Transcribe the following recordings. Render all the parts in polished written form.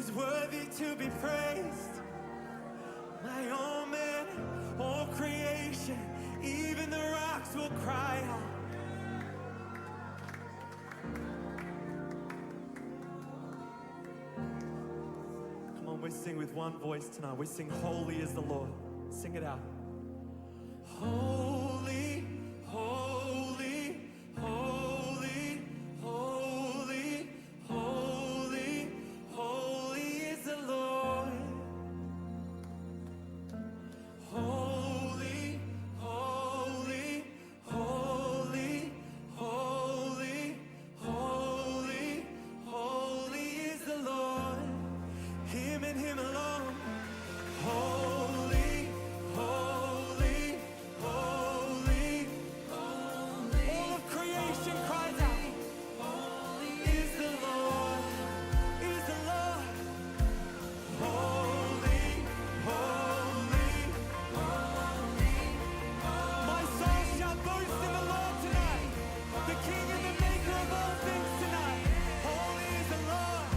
is worthy to be praised. My own man, all creation, even the rocks will cry out. Come on, we sing with one voice tonight. We sing, holy is the Lord. Sing it out. Holy, holy, holy, holy, holy, holy is the Lord. Holy, holy, holy, holy, holy, holy is the Lord. Him and Him alone. Holy, holy, holy, holy. All of creation cries out. Is the Lord, is the Lord. Holy, holy, holy. My soul shall boast in the Lord tonight, the King and the Maker of all things tonight. Holy is the Lord.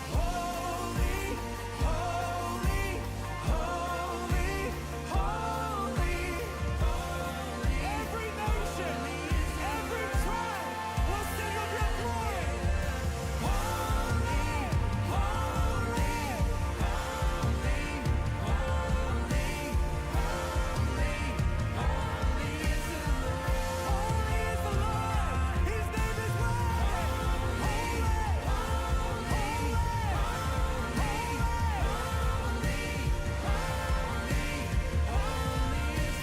Holy, holy, holy, holy. Every nation, every tribe will sing of your glory. Holy, holy, holy, holy, holy, holy is the Lord. Holy is the Lord. His name is worthy. Holy, holy,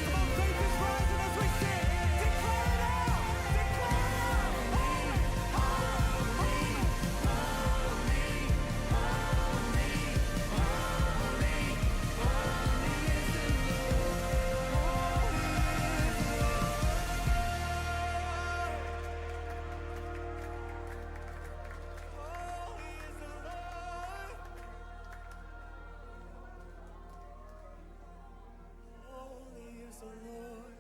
Come on, faith is rising as we sing. Declare it out. Declare it out. Holy, holy, holy is the Lord. Holy is the Lord.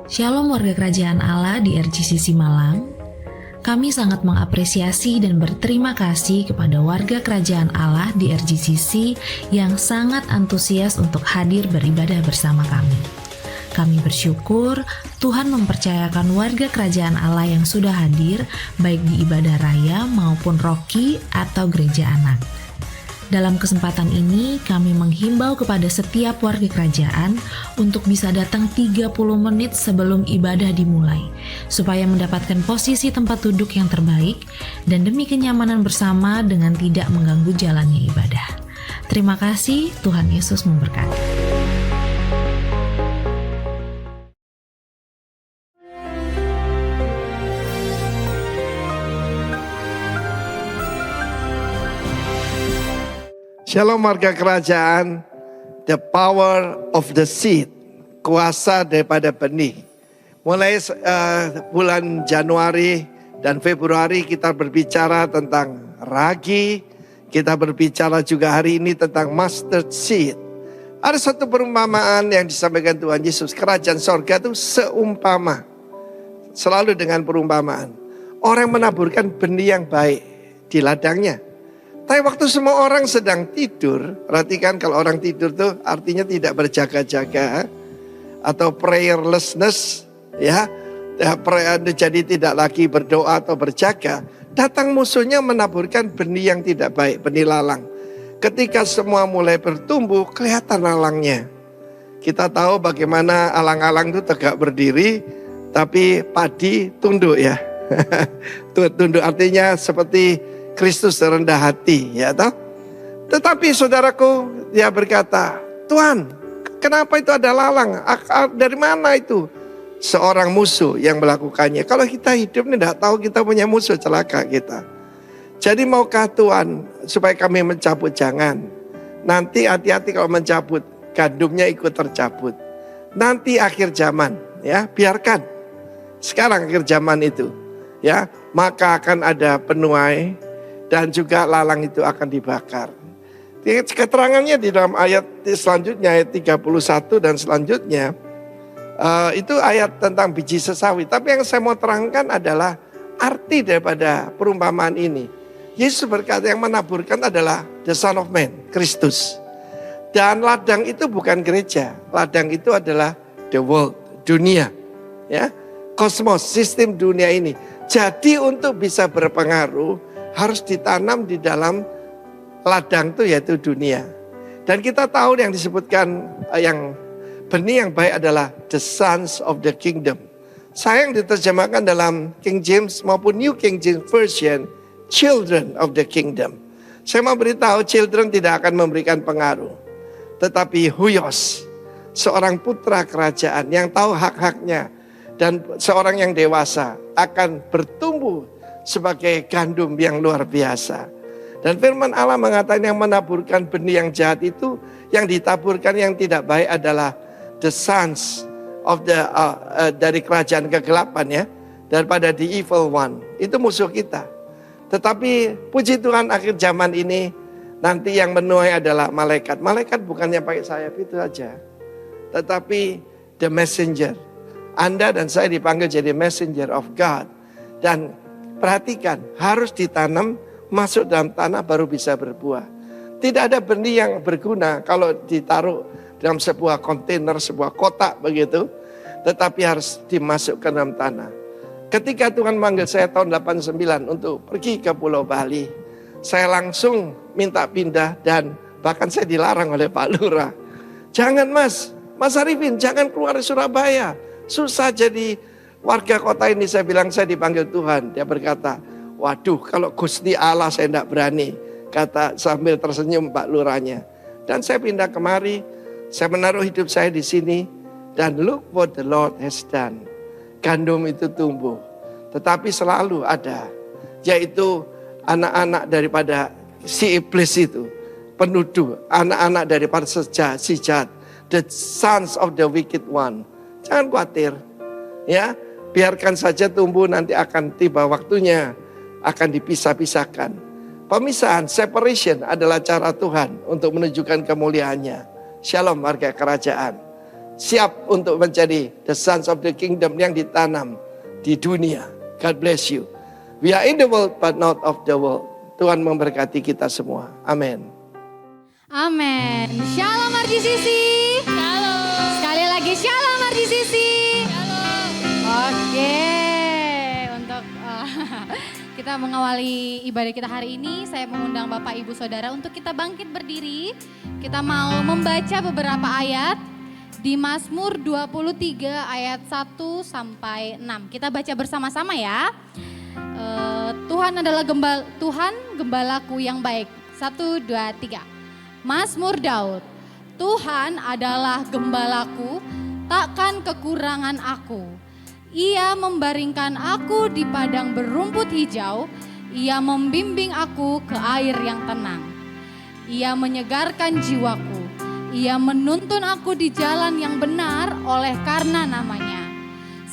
Shalom warga kerajaan Allah di RGCC Malang. Kami sangat mengapresiasi dan berterima kasih kepada warga kerajaan Allah di RGCC yang sangat antusias untuk hadir beribadah bersama kami. Kami bersyukur Tuhan mempercayakan warga kerajaan Allah yang sudah hadir baik di ibadah raya maupun roki atau gereja anak. Dalam kesempatan ini, kami menghimbau kepada setiap warga kerajaan untuk bisa datang 30 menit sebelum ibadah dimulai, supaya mendapatkan posisi tempat duduk yang terbaik dan demi kenyamanan bersama dengan tidak mengganggu jalannya ibadah. Terima kasih, Tuhan Yesus memberkati. Shalom warga kerajaan, the power of the seed, kuasa daripada benih. Mulai bulan Januari dan Februari kita berbicara tentang ragi, kita berbicara juga hari ini tentang mustard seed. Ada satu perumpamaan yang disampaikan Tuhan Yesus, kerajaan sorga itu seumpama, selalu dengan perumpamaan. Orang menaburkan benih yang baik di ladangnya. Tapi waktu semua orang sedang tidur, perhatikan kalau orang tidur tuh artinya tidak berjaga-jaga atau prayerlessness, ya, jadi tidak lagi berdoa atau berjaga. Datang musuhnya menaburkan benih yang tidak baik, benih lalang. Ketika semua mulai bertumbuh, kelihatan lalangnya. Kita tahu bagaimana alang-alang itu tegak berdiri, tapi padi tunduk ya. Tunduk artinya seperti Kristus rendah hati, ya toh. Tetapi saudaraku, dia berkata, Tuhan, kenapa itu ada lalang? Dari mana itu? Seorang musuh yang melakukannya. Kalau kita hidup ini tidak tahu kita punya musuh, celaka kita. Jadi maukah Tuhan supaya kami mencabut? Jangan. Nanti hati-hati kalau mencabut. gandumnya ikut tercabut. Nanti akhir zaman, ya, biarkan. Sekarang akhir zaman itu, ya, maka akan ada penuai dan juga lalang itu akan dibakar. Keterangannya di dalam ayat selanjutnya, ayat 31 dan selanjutnya, itu ayat tentang biji sesawi. Tapi yang saya mau terangkan adalah arti daripada perumpamaan ini. Yesus berkata yang menaburkan adalah the Son of Man, Kristus. Dan ladang itu bukan gereja, ladang itu adalah the world, dunia, ya, kosmos, sistem dunia ini. Jadi untuk bisa berpengaruh harus ditanam di dalam ladang itu, yaitu dunia. Dan kita tahu yang disebutkan yang benih yang baik adalah the sons of the kingdom. Saya yang diterjemahkan dalam King James maupun New King James Version, children of the kingdom. Saya mau beritahu, children tidak akan memberikan pengaruh. Tetapi huios, seorang putra kerajaan yang tahu hak-haknya dan seorang yang dewasa akan bertumbuh sebagai gandum yang luar biasa. Dan firman Allah mengatakan yang menaburkan benih yang jahat itu, yang ditaburkan yang tidak baik adalah the sons of the dari kerajaan kegelapan, ya, daripada the evil one. Itu musuh kita. Tetapi puji Tuhan akhir zaman ini nanti yang menuai adalah malaikat. Malaikat bukannya pakai sayap itu aja, tetapi the messenger. Anda dan saya dipanggil jadi messenger of God. Dan perhatikan, harus ditanam, masuk dalam tanah baru bisa berbuah. Tidak ada benih yang berguna kalau ditaruh dalam sebuah kontainer, sebuah kotak begitu. Tetapi harus dimasukkan dalam tanah. Ketika Tuhan manggil saya tahun 89 untuk pergi ke Pulau Bali, saya langsung minta pindah dan bahkan saya dilarang oleh Pak Lurah. Jangan Mas Arifin, jangan keluar dari Surabaya. Susah jadi warga kota ini. Saya bilang saya dipanggil Tuhan. Dia berkata, waduh kalau Gusti Allah saya tidak berani. Kata sambil tersenyum Pak Lurahnya. Dan saya pindah kemari, saya menaruh hidup saya di sini. Dan look what the Lord has done. Gandum itu tumbuh. Tetapi selalu ada, yaitu anak-anak daripada si iblis itu, penuduh, anak-anak daripada si jahat, the sons of the wicked one. Jangan khawatir, ya, biarkan saja tumbuh, nanti akan tiba waktunya, akan dipisah-pisahkan. Pemisahan, separation adalah cara Tuhan untuk menunjukkan kemuliaannya. Shalom warga kerajaan. Siap untuk menjadi the sons of the kingdom yang ditanam di dunia. God bless you. We are in the world but not of the world. Tuhan memberkati kita semua. Amin. Amin. Shalom RGCC. Shalom. Sekali lagi shalom RGCC. Shalom. Oke, untuk kita mengawali ibadah kita hari ini, saya mengundang Bapak Ibu Saudara untuk kita bangkit berdiri. Kita mau membaca beberapa ayat di Mazmur 23 ayat 1 sampai 6. Kita baca bersama-sama ya. Tuhan adalah gembalaku yang baik. 1, 2, 3. Mazmur Daud. Tuhan adalah gembalaku, takkan kekurangan aku. Ia membaringkan aku di padang berumput hijau. Ia membimbing aku ke air yang tenang. Ia menyegarkan jiwaku. Ia menuntun aku di jalan yang benar oleh karena namanya.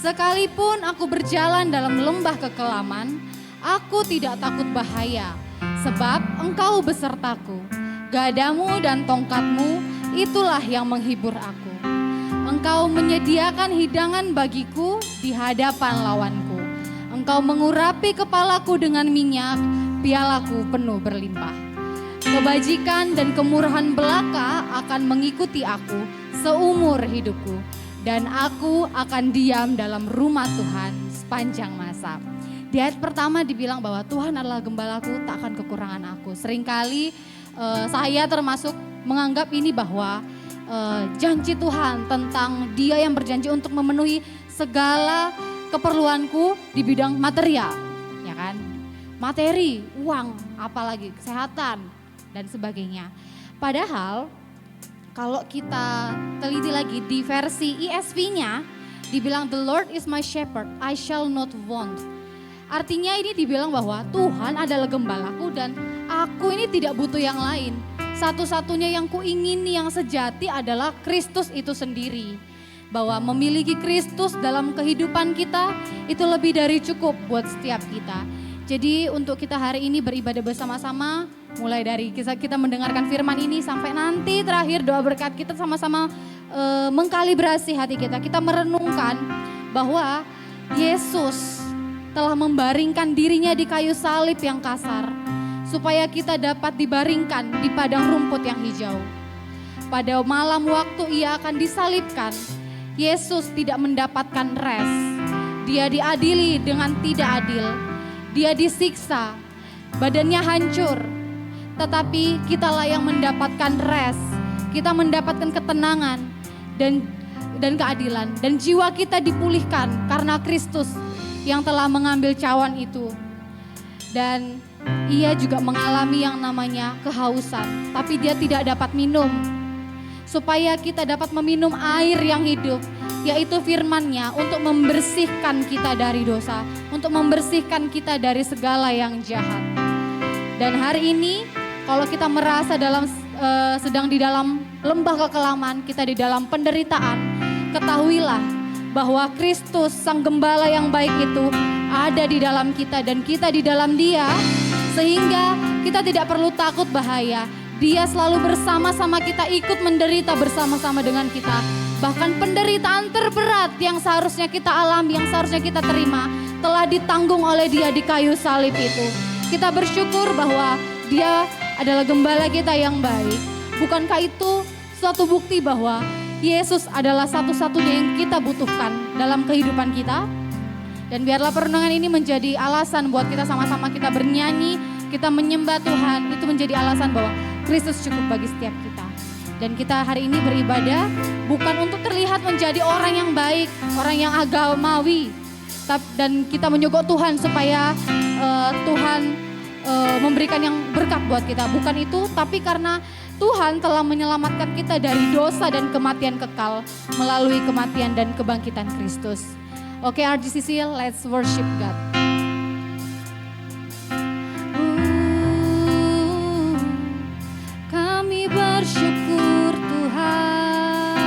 Sekalipun aku berjalan dalam lembah kekelaman, aku tidak takut bahaya, sebab Engkau besertaku. Gadamu dan tongkatmu, itulah yang menghibur aku. Engkau menyediakan hidangan bagiku di hadapan lawanku. Engkau mengurapi kepalaku dengan minyak, pialaku penuh berlimpah. Kebajikan dan kemurahan belaka akan mengikuti aku seumur hidupku. Dan aku akan diam dalam rumah Tuhan sepanjang masa. Di ayat pertama dibilang bahwa Tuhan adalah gembalaku, tak akan kekurangan aku. Seringkali saya termasuk menganggap ini bahwa janji Tuhan tentang Dia yang berjanji untuk memenuhi segala keperluanku di bidang material. Ya kan? Materi, uang, apalagi kesehatan dan sebagainya. Padahal kalau kita teliti lagi di versi ESV-nya dibilang the Lord is my shepherd, I shall not want. Artinya ini dibilang bahwa Tuhan adalah gembalaku dan aku ini tidak butuh yang lain. satu-satunya yang kuingini yang sejati adalah Kristus itu sendiri. Bahwa memiliki Kristus dalam kehidupan kita itu lebih dari cukup buat setiap kita. Jadi untuk kita hari ini beribadah bersama-sama, mulai dari kita mendengarkan firman ini sampai nanti terakhir doa berkat, kita sama-sama mengkalibrasi hati kita. Kita merenungkan bahwa Yesus telah membaringkan dirinya di kayu salib yang kasar, supaya kita dapat dibaringkan di padang rumput yang hijau. Pada malam waktu ia akan disalibkan, Yesus tidak mendapatkan rest. Dia diadili dengan tidak adil. Dia disiksa, badannya hancur. Tetapi kitalah yang mendapatkan rest. Kita mendapatkan ketenangan dan keadilan. Dan jiwa kita dipulihkan karena Kristus yang telah mengambil cawan itu. Dan ia juga mengalami yang namanya kehausan, tapi dia tidak dapat minum. Supaya kita dapat meminum air yang hidup, yaitu firman-Nya untuk membersihkan kita dari dosa, untuk membersihkan kita dari segala yang jahat. Dan hari ini kalau kita merasa sedang di dalam lembah kekelaman, kita di dalam penderitaan, ketahuilah bahwa Kristus Sang Gembala yang baik itu ada di dalam kita dan kita di dalam Dia, sehingga kita tidak perlu takut bahaya. Dia selalu bersama-sama kita, ikut menderita bersama-sama dengan kita. Bahkan penderitaan terberat yang seharusnya kita alami, yang seharusnya kita terima, telah ditanggung oleh Dia di kayu salib itu. Kita bersyukur bahwa Dia adalah gembala kita yang baik. Bukankah itu suatu bukti bahwa Yesus adalah satu-satunya yang kita butuhkan dalam kehidupan kita? Dan biarlah perenungan ini menjadi alasan buat kita sama-sama kita bernyanyi, kita menyembah Tuhan, itu menjadi alasan bahwa Kristus cukup bagi setiap kita. Dan kita hari ini beribadah bukan untuk terlihat menjadi orang yang baik, orang yang agamawi. Dan kita menyogok Tuhan supaya Tuhan memberikan yang berkat buat kita. Bukan itu, tapi karena Tuhan telah menyelamatkan kita dari dosa dan kematian kekal melalui kematian dan kebangkitan Kristus. Oke, RGCC, let's worship God. Kami bersyukur Tuhan,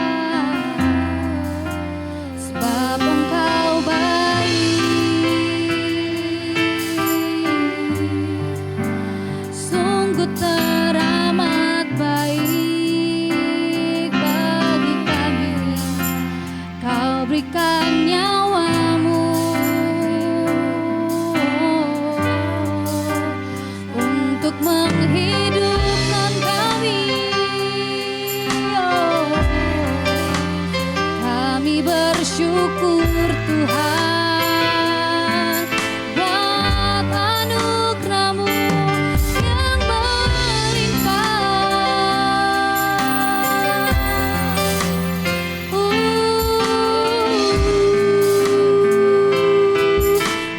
sebab Engkau baik. Sungguh teramat baik bagi kami. Kau berikan nyawamu untuk menghidupkan kami. Kami bersyukur Tuhan buat anugerah-Mu yang melimpah.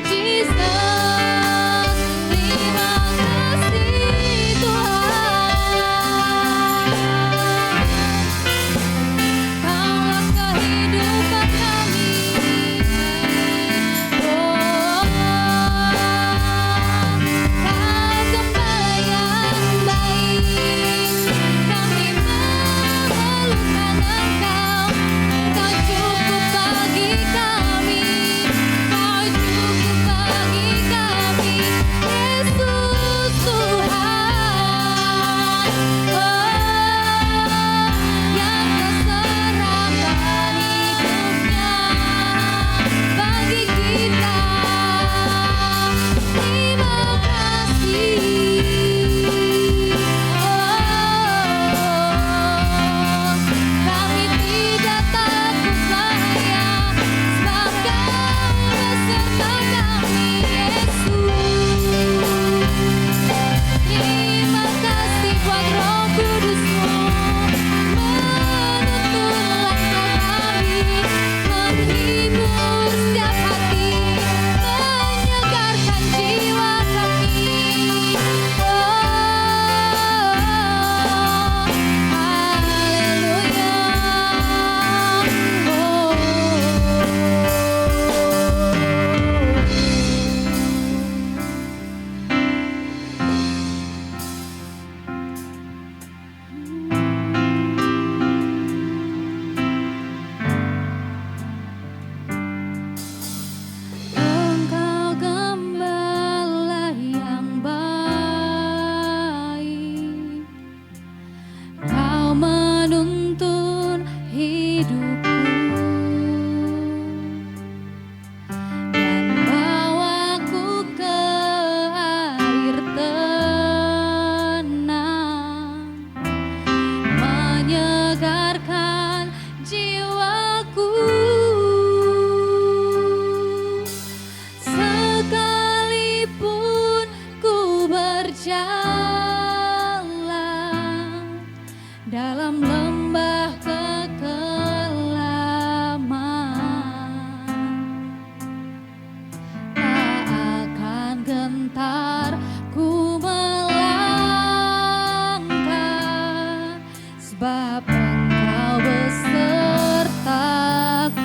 Jesus, terima kasih Tuhan. berjalan dalam lembah kekelaman, tak akan gentar ku melangkah, sebab Engkau besertaku.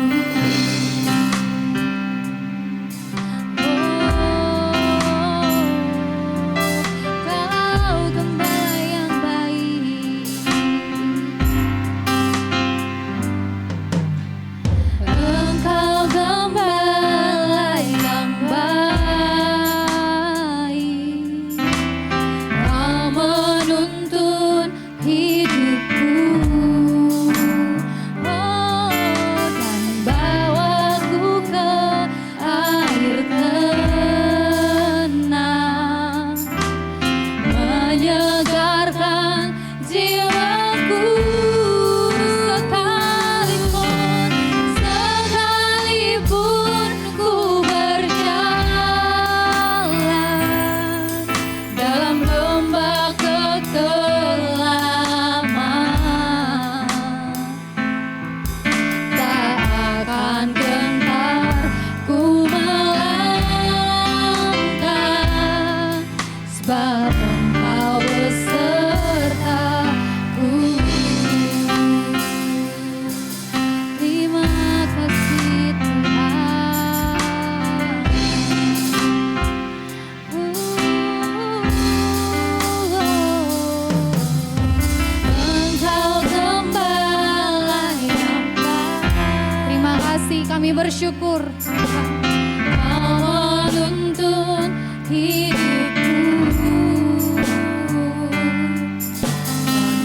Kami bersyukur Kau menuntun hidupku,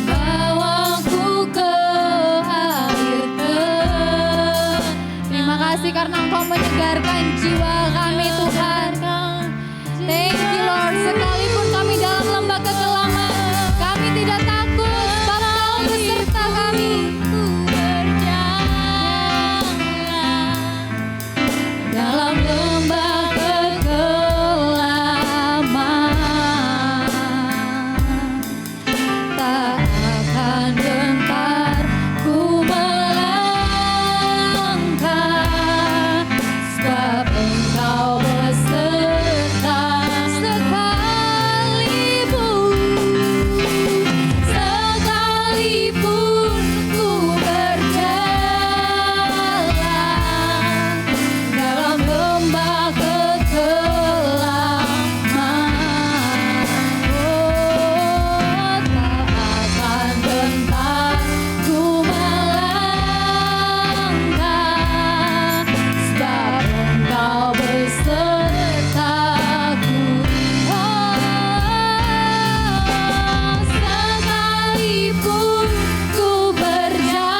membawaku ke akhir hayat. Terima kasih karena Engkau menyegarkan jiwa kami Tuhan. Thank you Lord. Sekalipun kami dalam lembah kekelaman, kami tidak takut sebab Kau beserta kami. Dalam lembah kekelaman, tak akan gentar ku melangkah, sebab Engkau beserta. Sekalipun ku berjalan dalam lembah kekelaman, tak akan gentar ku melangkah, sebab Engkau besertaku. Sekalipun ku berjalan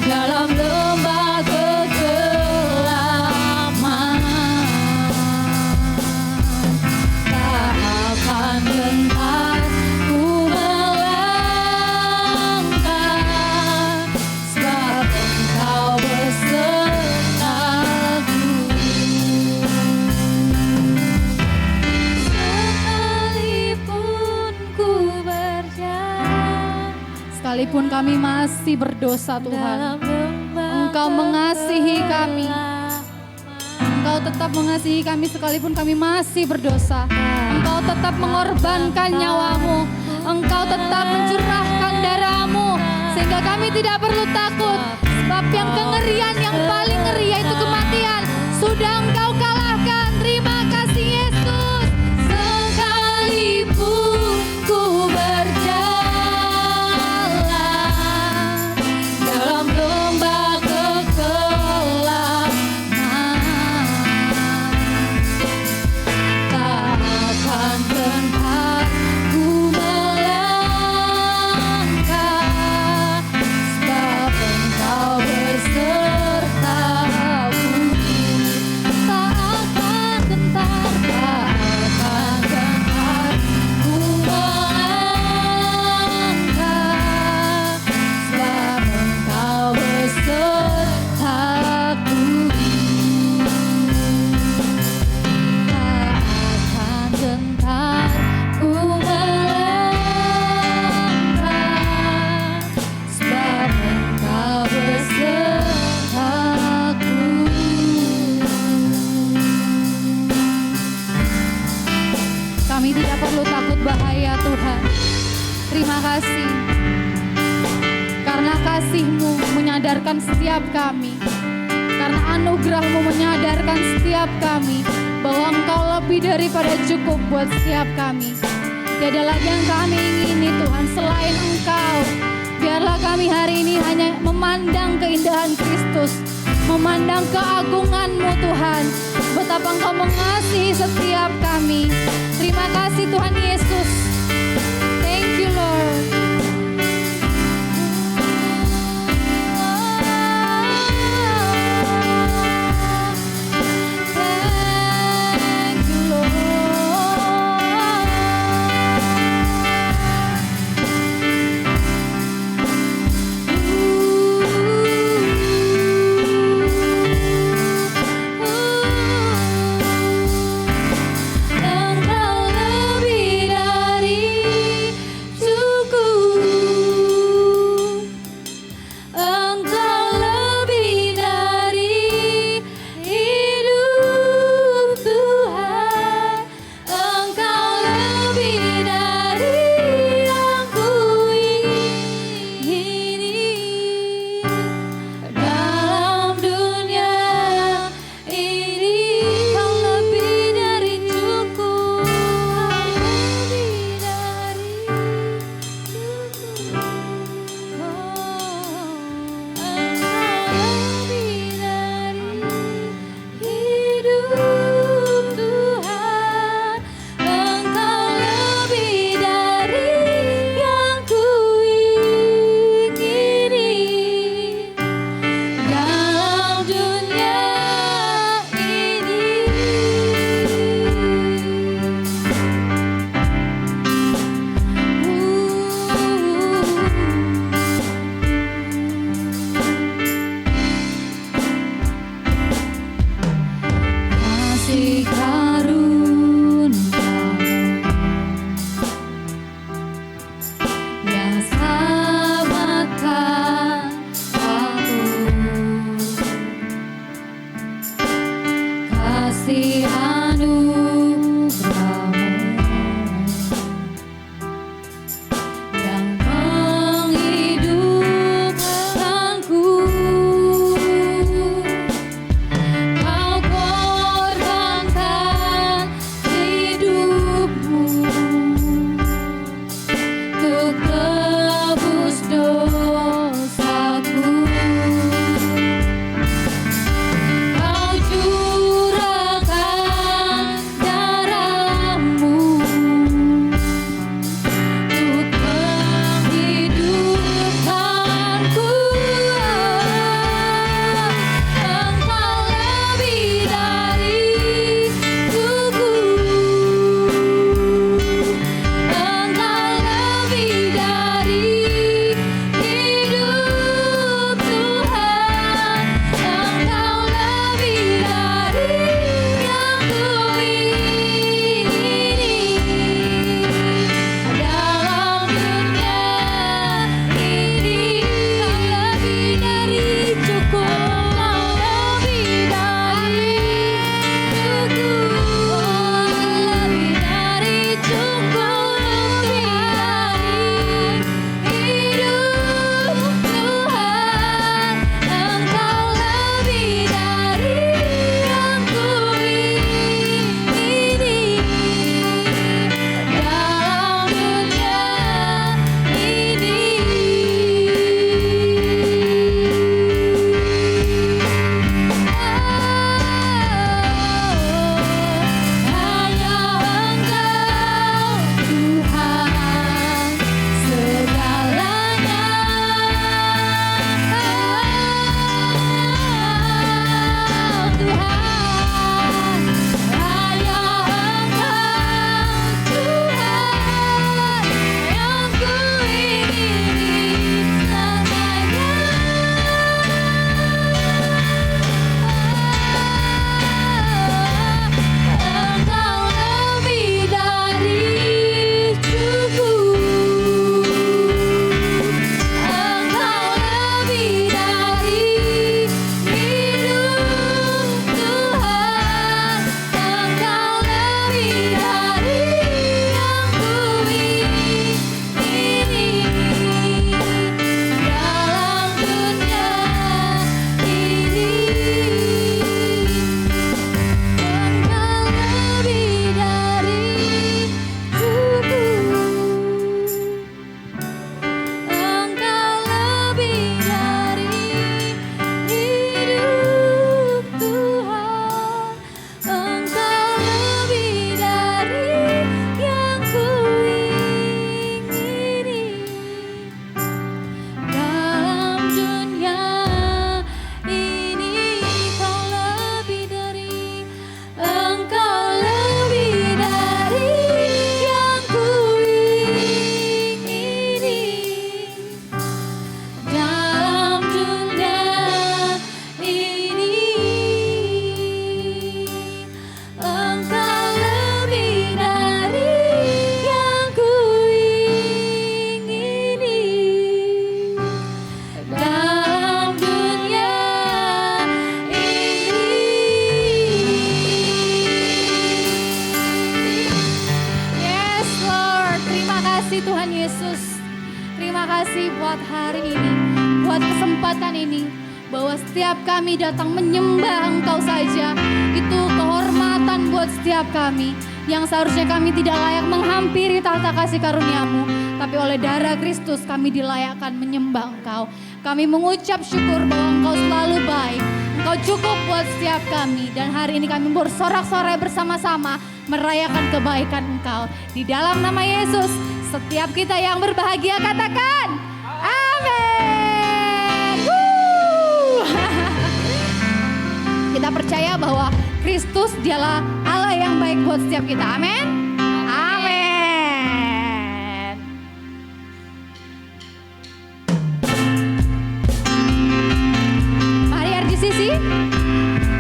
dalam lembah kekelaman, tak akan gentar ku melangkah, sebab Engkau besertaku. Sekalipun ku berjalan, sekalipun kami masih berdosa Tuhan, Engkau mengasihi kami. Engkau tetap mengasihi kami sekalipun kami masih berdosa. Engkau tetap mengorbankan nyawamu. Engkau tetap mencurahkan darahmu sehingga kami tidak perlu takut. Sebab yang kengerian yang paling ngeri yaitu kematian sudah Engkau kalahkan. Terima kasih Yesus. Sekalipun ku berjalan dalam lembah kekelaman, tak akan gentar ku melangkah, sebab Engkau besertaku. Tak Kami tidak perlu takut bahaya Tuhan. Terima kasih. Karena kasih-Mu menyadarkan setiap kami. Karena anugerah-Mu menyadarkan setiap kami bahwa Engkau lebih daripada cukup buat setiap kami. Tiada lagi yang kami ingini Tuhan selain Engkau. Biarlah kami hari ini hanya memandang keindahan Kristus, memandang keagungan-Mu Tuhan, betapa Engkau mengasihi setiap kami. Terima kasih Tuhan Yesus. Thank you Lord. Thank you Lord. Tuhan Yesus. Terima kasih buat hari ini, buat kesempatan ini, bahwa setiap kami datang menyembah Engkau saja. Itu kehormatan buat setiap kami, yang seharusnya kami tidak layak menghampiri tahta kasih karunia-Mu, tapi oleh darah Kristus kami dilayakkan menyembah Engkau. Kami mengucap syukur bahwa Engkau selalu baik, Engkau cukup buat setiap kami. Dan hari ini kami bersorak-sorai bersama-sama merayakan kebaikan Engkau. Di dalam nama Yesus, setiap kita yang berbahagia katakan amin. Kita percaya bahwa Kristus dialah Allah yang baik buat setiap kita. Amin. Amin. Mari RGCC,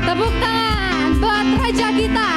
tepuk tangan buat Raja kita.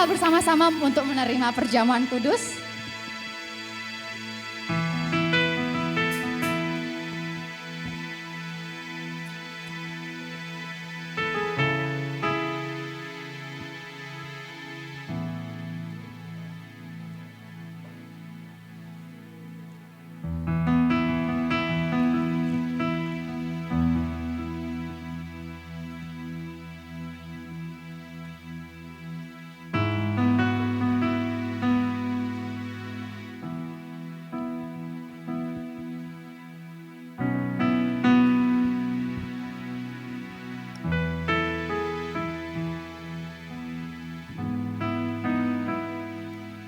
Bersama-sama untuk menerima perjamuan kudus.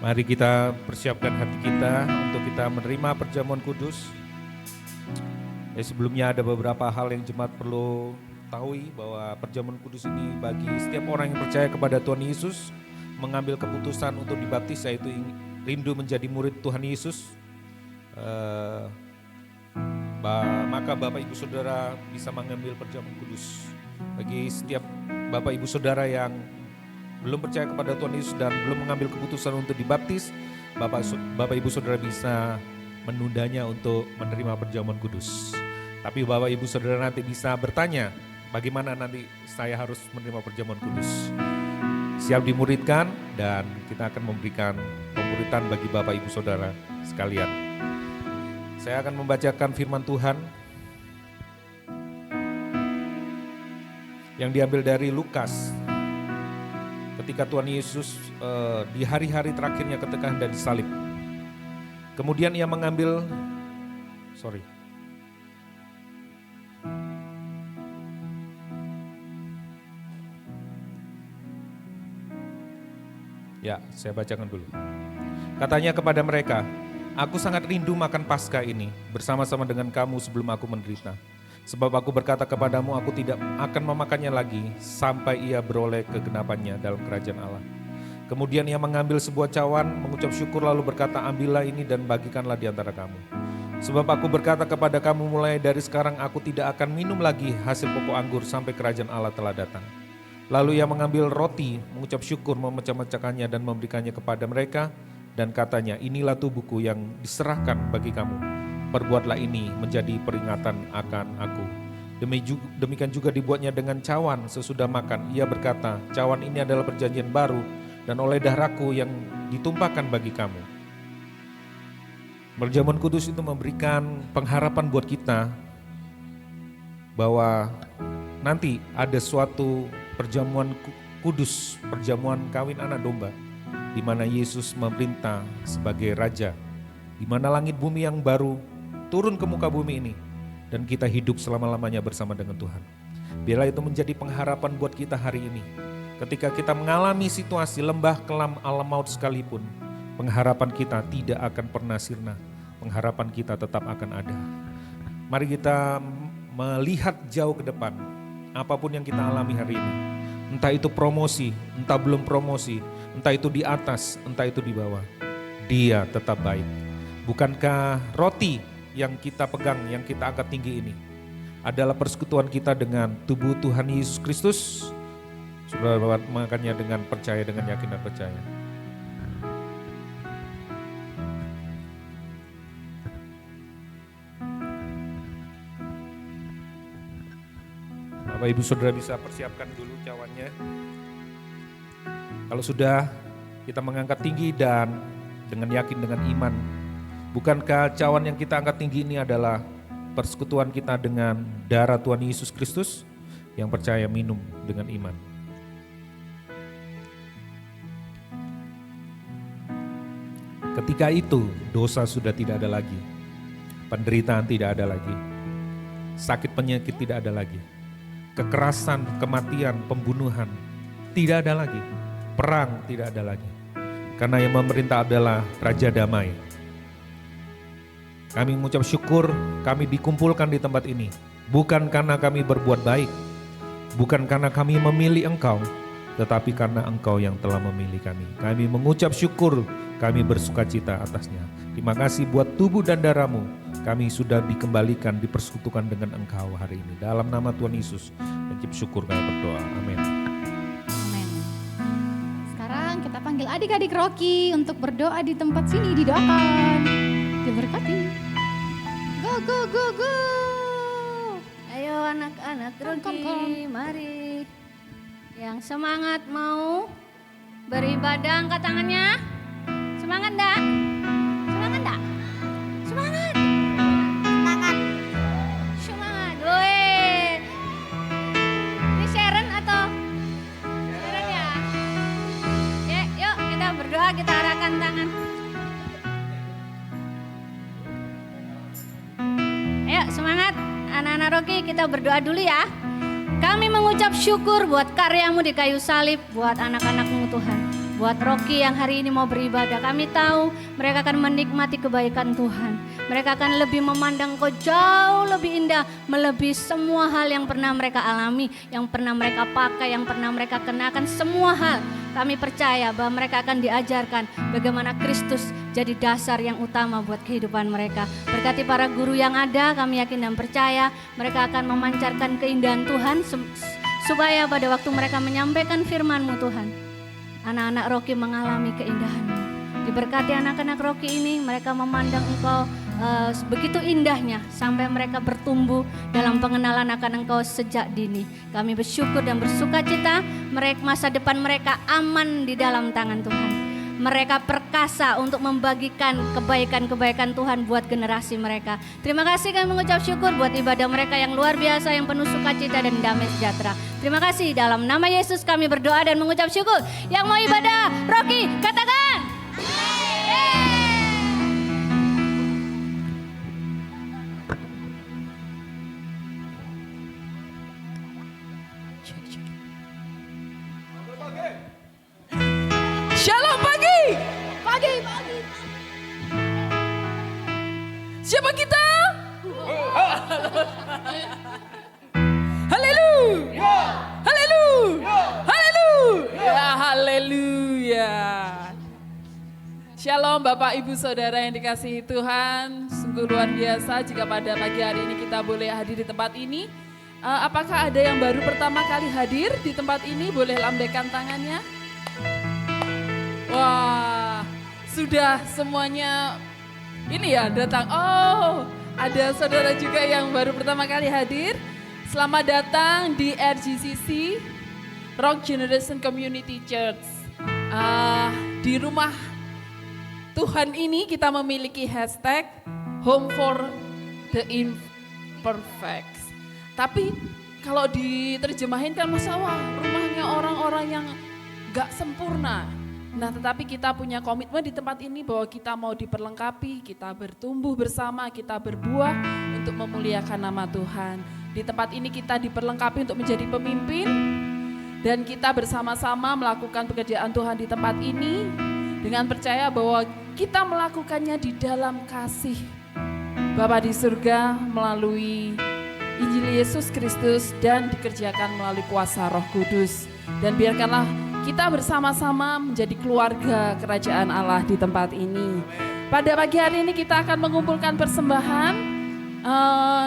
Mari kita persiapkan hati kita untuk kita menerima perjamuan kudus. Sebelumnya ada beberapa hal yang jemaat perlu tahu bahwa perjamuan kudus ini bagi setiap orang yang percaya kepada Tuhan Yesus, mengambil keputusan untuk dibaptis, yaitu rindu menjadi murid Tuhan Yesus. Maka Bapak Ibu Saudara bisa mengambil perjamuan kudus. Bagi setiap Bapak Ibu Saudara yang belum percaya kepada Tuhan Yesus dan belum mengambil keputusan untuk dibaptis, Bapak Ibu Saudara bisa menundanya untuk menerima perjamuan kudus. Tapi Bapak Ibu Saudara nanti bisa bertanya, bagaimana nanti saya harus menerima perjamuan kudus? Siap dimuridkan dan kita akan memberikan pemuridan bagi Bapak Ibu Saudara sekalian. Saya akan membacakan firman Tuhan yang diambil dari Lukas. Ketika Tuhan Yesus di hari-hari terakhirnya ketika hendak disalib. Kemudian ia mengambil, Ya, saya bacakan dulu. Katanya kepada mereka, "Aku sangat rindu makan Paskah ini bersama-sama dengan kamu sebelum aku menderita. Sebab aku berkata kepadamu, aku tidak akan memakannya lagi sampai ia beroleh kegenapannya dalam kerajaan Allah." Kemudian ia mengambil sebuah cawan, mengucap syukur lalu berkata, "Ambillah ini dan bagikanlah di antara kamu. Sebab aku berkata kepada kamu, mulai dari sekarang aku tidak akan minum lagi hasil pokok anggur sampai kerajaan Allah telah datang." Lalu ia mengambil roti, mengucap syukur, memecah-mecahkannya dan memberikannya kepada mereka. Dan katanya, "Inilah tubuhku yang diserahkan bagi kamu. Perbuatlah ini menjadi peringatan akan aku." Demikian juga dibuatnya dengan cawan sesudah makan. Ia berkata, "Cawan ini adalah perjanjian baru dan oleh darahku yang ditumpahkan bagi kamu." Perjamuan kudus itu memberikan pengharapan buat kita bahwa nanti ada suatu perjamuan kudus, perjamuan kawin anak domba, di mana Yesus memerintah sebagai Raja, di mana langit bumi yang baru turun ke muka bumi ini, dan kita hidup selama-lamanya bersama dengan Tuhan. Biarlah itu menjadi pengharapan buat kita hari ini. Ketika kita mengalami situasi lembah kelam alam maut sekalipun, pengharapan kita tidak akan pernah sirna, pengharapan kita tetap akan ada. Mari kita melihat jauh ke depan, apapun yang kita alami hari ini. Entah itu promosi, entah belum promosi, entah itu di atas, entah itu di bawah. Dia tetap baik. Bukankah roti yang kita pegang, yang kita angkat tinggi ini adalah persekutuan kita dengan tubuh Tuhan Yesus Kristus? Saudara makannya dengan percaya, dengan yakin dan percaya. Bapak Ibu Saudara bisa persiapkan dulu cawannya. Kalau sudah, kita mengangkat tinggi dan dengan yakin, dengan iman. Bukankah cawan yang kita angkat tinggi ini adalah persekutuan kita dengan darah Tuhan Yesus Kristus? Yang percaya minum dengan iman. Ketika itu dosa sudah tidak ada lagi, penderitaan tidak ada lagi, sakit penyakit tidak ada lagi, kekerasan, kematian, pembunuhan tidak ada lagi, perang tidak ada lagi. Karena yang memerintah adalah Raja Damai. Kami mengucap syukur kami dikumpulkan di tempat ini, bukan karena kami berbuat baik, bukan karena kami memilih Engkau, tetapi karena Engkau yang telah memilih kami. Kami mengucap syukur, kami bersukacita atasnya. Terima kasih buat tubuh dan darah-Mu. Kami sudah dikembalikan, dipersekutukan dengan Engkau hari ini. Dalam nama Tuhan Yesus, mengucap syukur kami berdoa. Amin. Amin. Sekarang kita panggil adik-adik Rocky untuk berdoa di tempat sini, didoakan. Diberkati. Go, go, go, go. Ayo anak-anak Rocky, mari. Yang semangat mau beribadah, angkat tangannya. Semangat enggak? Semangat enggak? Semangat. Semangat. Semangat. Woi. Ini Sharon atau? Sharon ya? Ya, yuk kita berdoa, kita arahkan tangan. Ayo semangat anak-anak Rocky, kita berdoa dulu ya. Kami mengucap syukur buat karya-Mu di kayu salib, buat anak-anak-Mu Tuhan. Buat Rocky yang hari ini mau beribadah, kami tahu mereka akan menikmati kebaikan Tuhan. Mereka akan lebih memandang Engkau jauh lebih indah, melebihi semua hal yang pernah mereka alami, yang pernah mereka pakai, yang pernah mereka kenakan, semua hal. Kami percaya bahwa mereka akan diajarkan bagaimana Kristus jadi dasar yang utama buat kehidupan mereka. Berkati para guru yang ada, kami yakin dan percaya mereka akan memancarkan keindahan Tuhan supaya pada waktu mereka menyampaikan firman-Mu Tuhan, anak-anak Rocky mengalami keindahan-Mu. Diberkati anak-anak Rocky ini, mereka memandang Engkau begitu indahnya sampai mereka bertumbuh dalam pengenalan akan Engkau sejak dini. Kami bersyukur dan bersuka cita, masa depan mereka aman di dalam tangan Tuhan. Mereka perkasa untuk membagikan kebaikan-kebaikan Tuhan buat generasi mereka. Terima kasih, kami mengucap syukur buat ibadah mereka yang luar biasa, yang penuh sukacita dan damai sejahtera. Terima kasih, dalam nama Yesus kami berdoa dan mengucap syukur. Yang mau ibadah, Rocky, katakan. Shalom pagi. Siapa kita? Haleluya. Haleluya. Haleluya. Haleluya. Shalom Bapak Ibu Saudara yang dikasihi Tuhan. Sungguh luar biasa jika pada pagi hari ini kita boleh hadir di tempat ini. Apakah ada yang baru pertama kali hadir di tempat ini? Boleh lambaikan tangannya. Wah, sudah semuanya ini ya datang. Oh, ada saudara juga yang baru pertama kali hadir. Selamat datang di RGCC, Rock Generation Community Church. Di rumah Tuhan ini kita memiliki hashtag Home for the Imperfects. Tapi kalau diterjemahin kan masalah rumahnya orang-orang yang gak sempurna. Nah, tetapi kita punya komitmen di tempat ini bahwa kita mau diperlengkapi, kita bertumbuh bersama, kita berbuah untuk memuliakan nama Tuhan. Di tempat ini kita diperlengkapi untuk menjadi pemimpin dan kita bersama-sama melakukan pekerjaan Tuhan di tempat ini dengan percaya bahwa kita melakukannya di dalam kasih Bapa di surga melalui Injil Yesus Kristus dan dikerjakan melalui kuasa Roh Kudus. Dan biarkanlah kita bersama-sama menjadi keluarga kerajaan Allah di tempat ini. Pada pagi hari ini kita akan mengumpulkan persembahan.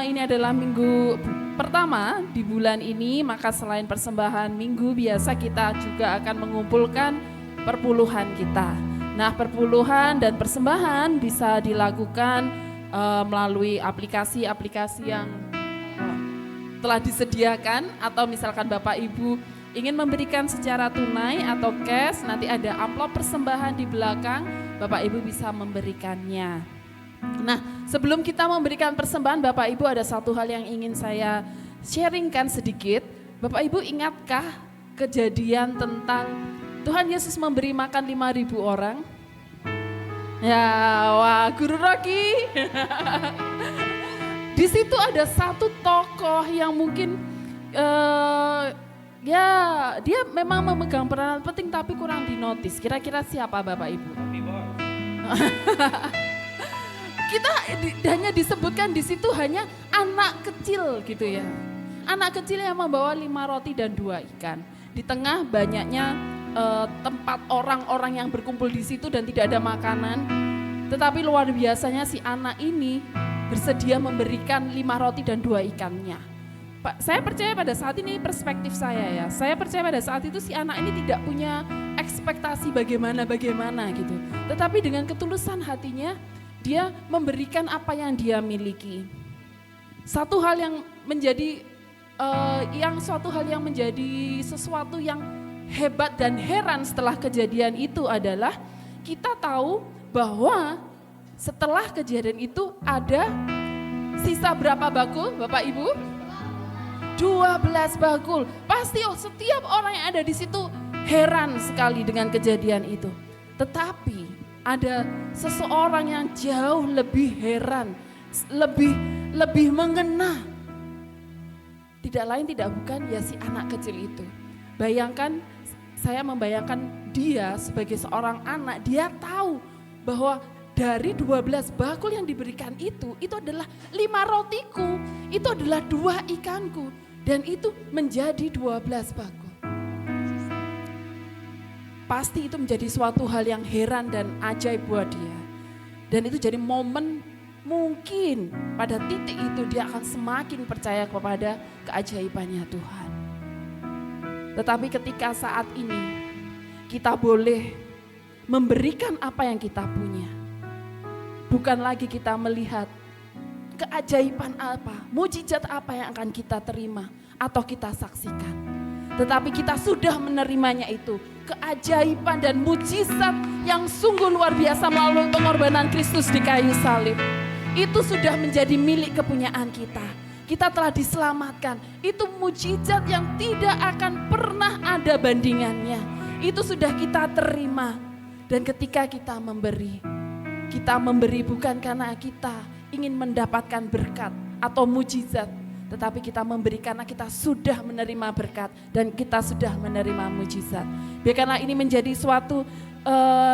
Ini adalah minggu pertama di bulan ini, maka selain persembahan minggu biasa kita juga akan mengumpulkan perpuluhan kita. Nah, perpuluhan dan persembahan bisa dilakukan melalui aplikasi-aplikasi yang telah disediakan, atau misalkan Bapak Ibu ingin memberikan secara tunai atau cash, nanti ada amplop persembahan di belakang, Bapak Ibu bisa memberikannya. Nah, sebelum kita memberikan persembahan, Bapak Ibu ada satu hal yang ingin saya sharingkan sedikit. Bapak Ibu ingatkah kejadian tentang Tuhan Yesus memberi makan 5.000 orang? Ya, wah, Guru Rocky. Di situ ada satu tokoh yang mungkin ya, dia memang memegang peranan penting tapi kurang dinotis. Kira-kira siapa Bapak Ibu? Kita hanya disebutkan di situ hanya anak kecil gitu ya. Anak kecil yang membawa 5 roti dan 2 ikan. Di tengah banyaknya tempat orang-orang yang berkumpul di situ dan tidak ada makanan. Tetapi luar biasanya si anak ini bersedia memberikan 5 roti dan 2 ikannya. Pak, saya percaya pada saat ini perspektif saya ya. Saya percaya pada saat itu si anak ini tidak punya ekspektasi bagaimana gitu. Tetapi dengan ketulusan hatinya dia memberikan apa yang dia miliki. Suatu hal yang menjadi sesuatu yang hebat dan heran setelah kejadian itu adalah kita tahu bahwa setelah kejadian itu ada sisa berapa bakul Bapak Ibu? 12 bakul. Pasti setiap orang yang ada di situ heran sekali dengan kejadian itu. Tetapi ada seseorang yang jauh lebih heran, lebih mengena. Tidak lain tidak bukan ya si anak kecil itu. Bayangkan saya membayangkan dia sebagai seorang anak, dia tahu bahwa dari 12 bakul yang diberikan itu adalah 5 rotiku, itu adalah 2 ikanku, dan itu menjadi 12 bakul. Pasti itu menjadi suatu hal yang heran dan ajaib buat dia. Dan itu jadi momen mungkin pada titik itu dia akan semakin percaya kepada keajaibannya Tuhan. Tetapi ketika saat ini kita boleh memberikan apa yang kita punya. Bukan lagi kita melihat keajaiban apa, mujizat apa yang akan kita terima atau kita saksikan. Tetapi kita sudah menerimanya itu, keajaiban dan mujizat yang sungguh luar biasa melalui pengorbanan Kristus di kayu salib. Itu sudah menjadi milik kepunyaan kita. Kita telah diselamatkan. Itu mujizat yang tidak akan pernah ada bandingannya. Itu sudah kita terima. Dan ketika kita memberi bukan karena kita ingin mendapatkan berkat atau mujizat, tetapi kita memberi karena kita sudah menerima berkat dan kita sudah menerima mujizat. Biarkanlah ini menjadi suatu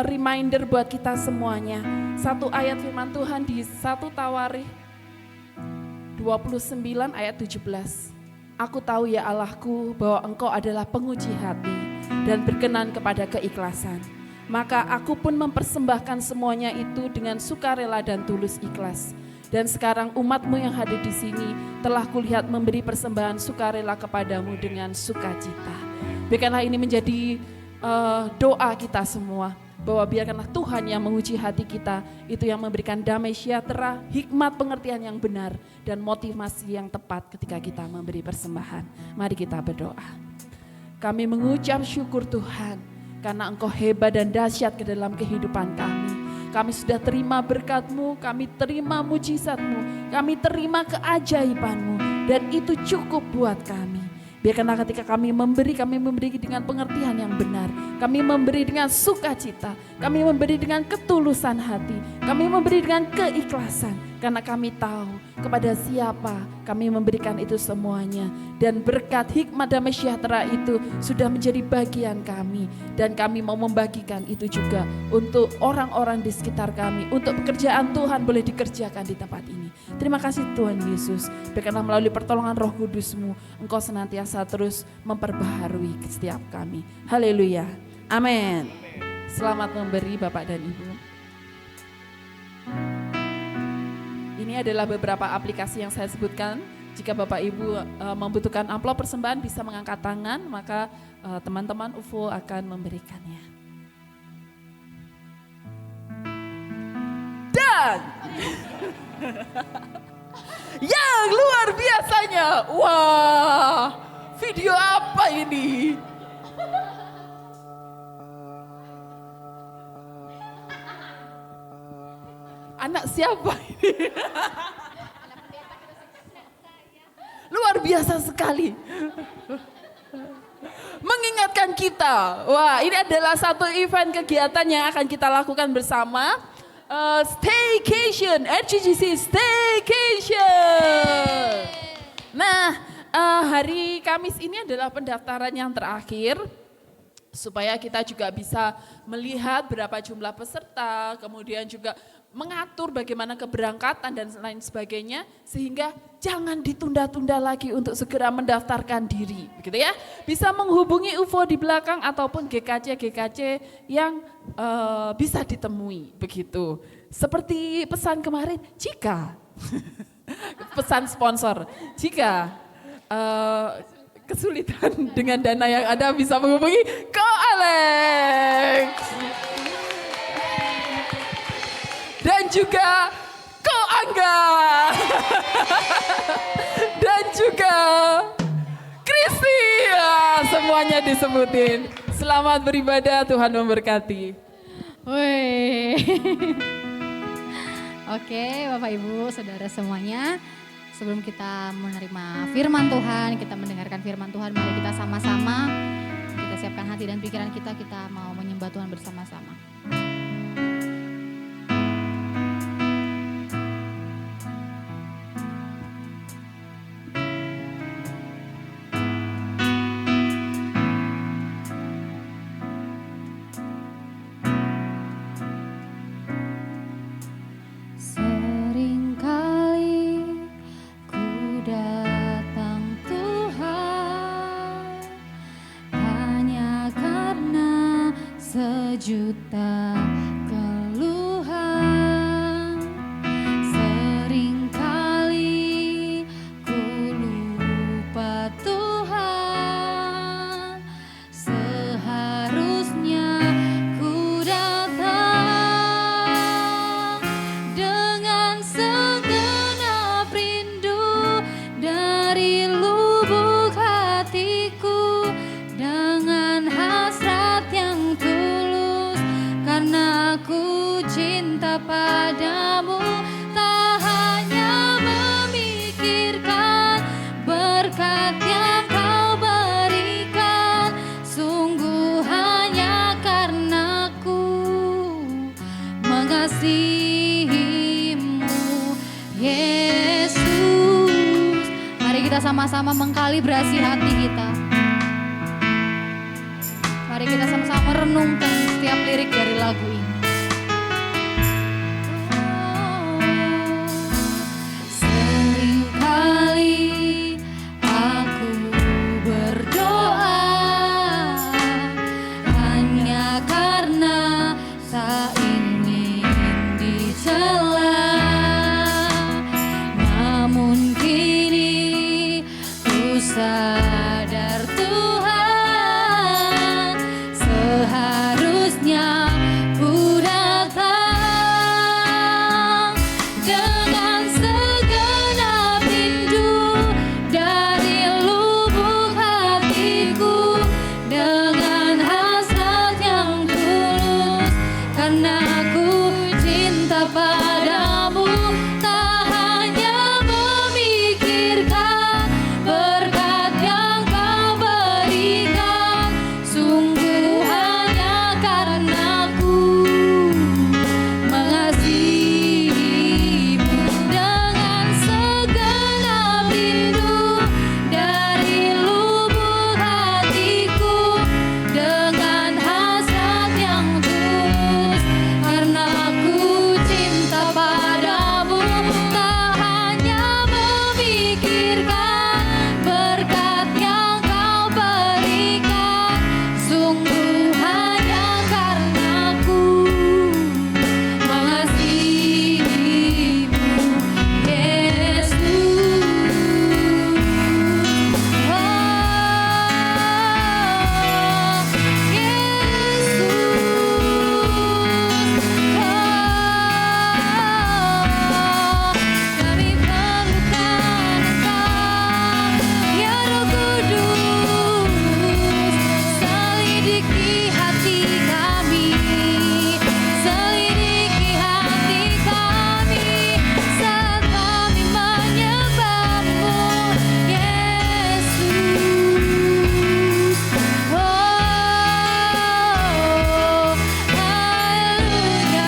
reminder buat kita semuanya. Satu ayat firman Tuhan di 1 Tawarikh 29 ayat 17. Aku tahu ya Allahku bahwa Engkau adalah penguji hati dan berkenan kepada keikhlasan. Maka aku pun mempersembahkan semuanya itu dengan sukarela dan tulus ikhlas. Dan sekarang umatmu yang hadir di sini telah kulihat memberi persembahan sukarela kepadamu dengan sukacita. Biarkanlah ini menjadi doa kita semua. Bahwa biarkanlah Tuhan yang menguji hati kita, itu yang memberikan damai sejahtera, hikmat pengertian yang benar, dan motivasi yang tepat ketika kita memberi persembahan. Mari kita berdoa. Kami mengucap syukur Tuhan, karena Engkau hebat dan dahsyat ke dalam kehidupan kami. Kami sudah terima berkat-Mu, kami terima mujizat-Mu, kami terima keajaiban-Mu, dan itu cukup buat kami. Biarkanlah ketika kami memberi dengan pengertian yang benar. Kami memberi dengan sukacita, kami memberi dengan ketulusan hati, kami memberi dengan keikhlasan. Karena kami tahu kepada siapa kami memberikan itu semuanya. Dan berkat hikmat dan sejahtera itu sudah menjadi bagian kami. Dan kami mau membagikan itu juga untuk orang-orang di sekitar kami. Untuk pekerjaan Tuhan boleh dikerjakan di tempat ini. Terima kasih Tuhan Yesus. Biarkanlah melalui pertolongan Roh Kudus-Mu, Engkau senantiasa terus memperbaharui setiap kami. Haleluya. Amin. Selamat memberi Bapak dan Ibu. Ini adalah beberapa aplikasi yang saya sebutkan. Jika Bapak Ibu membutuhkan amplop persembahan bisa mengangkat tangan, maka teman-teman UFO akan memberikannya. Dan yang luar biasanya, wah, video apa ini? Anak siapa ini? Luar biasa sekali. Mengingatkan kita, wah ini adalah satu event kegiatan yang akan kita lakukan bersama. Staycation, RGGC Staycation. Nah, hari Kamis ini adalah pendaftaran yang terakhir. Supaya kita juga bisa melihat berapa jumlah peserta, kemudian juga mengatur bagaimana keberangkatan dan lain sebagainya, sehingga jangan ditunda-tunda lagi untuk segera mendaftarkan diri, begitu ya. Bisa menghubungi UFO di belakang ataupun GKC yang bisa ditemui, begitu. Seperti pesan kemarin, jika pesan sponsor, jika kesulitan dengan dana yang ada bisa menghubungi Ko Alex. Dan juga Ko Angga. Dan juga Kristi. Semuanya disebutin. Selamat beribadah, Tuhan memberkati. Woi. Oke, Bapak Ibu, Saudara semuanya. Sebelum kita menerima firman Tuhan, kita mendengarkan firman Tuhan, mari kita sama-sama kita siapkan hati dan pikiran kita mau menyembah Tuhan bersama-sama. sejuta keluhan. Seringkali ku lupa Tuhan, seharusnya ku datang dengan segenap rindu dari lubuk hatiku, dengan hasrat yang tulus, karena aku cinta padamu. Tak hanya memikirkan berkat yang kau berikan, sungguh hanya karena ku mengasihimu, Yesus. Mari kita sama-sama mengkalibrasi hati kita. Mari kita sama-sama merenungkan setiap lirik dari lagu ini. Seringkali aku berdoa hanya karena tak ingin dicela, namun kini ku sadar Tuhan, seharusnya ku datang dengan segenap rindu dari lubuk hatiku, dengan hasrat yang tulus, karena aku cinta padamu. Tak hanya memikirkan berkat yang kau berikan, sungguh hanya karena ku mengasihimu, dengan segenap rindu dari lubuk hatiku, dengan hasrat yang tulus, karena aku cinta padamu. Tak hanya memikirkan berkat yang kau berikan, sungguh hanya karena ku mengasihimu, Yesus. Kami perlukan Engkau, ya Roh Kudus. Selidiki hati kami, selidiki hati kami, saat kami menyembah-Mu, Yesus. Oh, haleluya.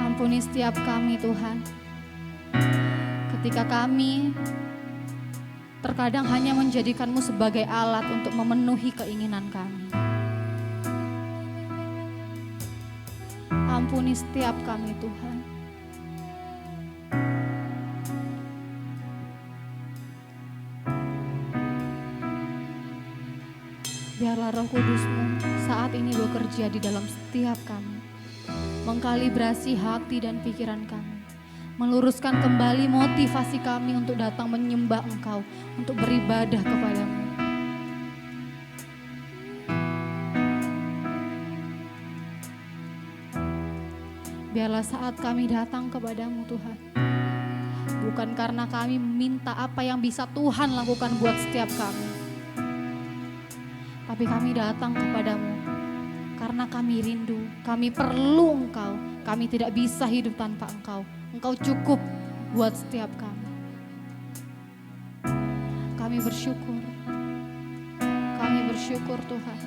Ampuni setiap kami, Tuhan. Ampuni setiap kami, Tuhan. Ketika kami terkadang hanya menjadikan-Mu sebagai alat untuk memenuhi keinginan kami. Ampuni setiap kami, Tuhan. Biarlah Roh Kudus-Mu saat ini bekerja di dalam setiap kami, mengkalibrasi hati dan pikiran kami, meluruskan kembali motivasi kami untuk datang menyembah Engkau, untuk beribadah kepadamu. Biarlah saat kami datang kepadamu, Tuhan, bukan karena kami minta apa yang bisa Tuhan lakukan buat setiap kami, tapi kami datang kepadamu karena kami rindu, kami perlu Engkau, kami tidak bisa hidup tanpa Engkau. Engkau cukup buat setiap kami. Kami bersyukur Tuhan,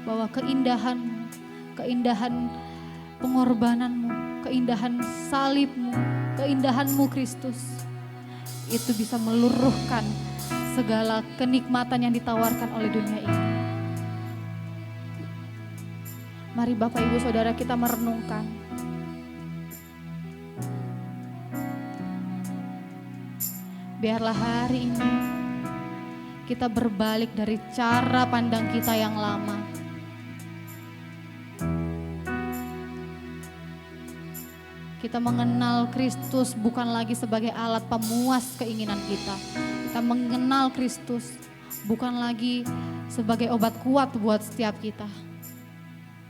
bahwa keindahan pengorbananmu, keindahan salibmu, keindahanmu Kristus, itu bisa meluruhkan segala kenikmatan yang ditawarkan oleh dunia ini. Mari Bapak Ibu Saudara kita merenungkan. Biarlah hari ini kita berbalik dari cara pandang kita yang lama. Kita mengenal Kristus bukan lagi sebagai alat pemuas keinginan kita. Kita mengenal Kristus bukan lagi sebagai obat kuat buat setiap kita.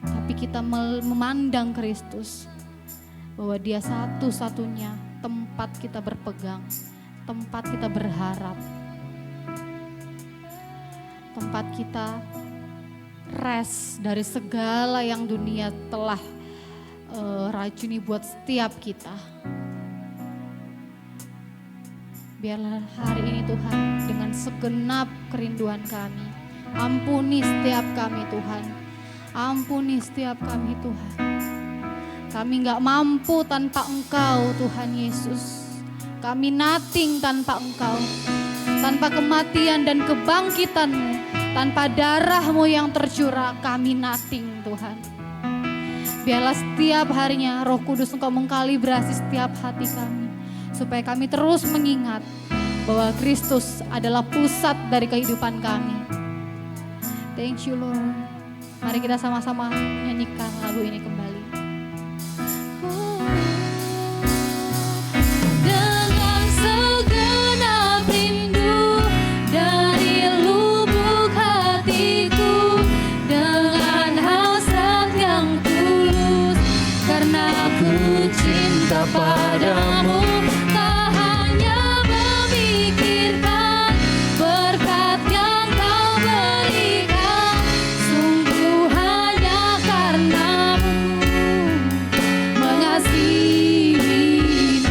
Tapi kita memandang Kristus bahwa Dia satu-satunya tempat kita berpegang, tempat kita berharap, tempat kita rest dari segala yang dunia telah racuni buat setiap kita. Biarlah hari ini Tuhan dengan segenap kerinduan kami, ampuni setiap kami Tuhan, ampuni setiap kami Tuhan. Kami gak mampu tanpa Engkau Tuhan Yesus, kami nothing tanpa Engkau, tanpa kematian dan kebangkitan-Mu, tanpa darah-Mu yang tercurah, kami nothing Tuhan. Biarlah setiap harinya Roh Kudus Engkau mengkalibrasi setiap hati kami, supaya kami terus mengingat bahwa Kristus adalah pusat dari kehidupan kami. Thank you Lord. Mari kita sama-sama nyanyikan lagu ini kembali. Dengan segenap rindu dari lubuk hatiku, dengan hasrat yang tulus, karena aku cinta padamu. Tak hanya memikirkan berkat yang Kau berikan, sungguh hanya karenamu mengasihimu.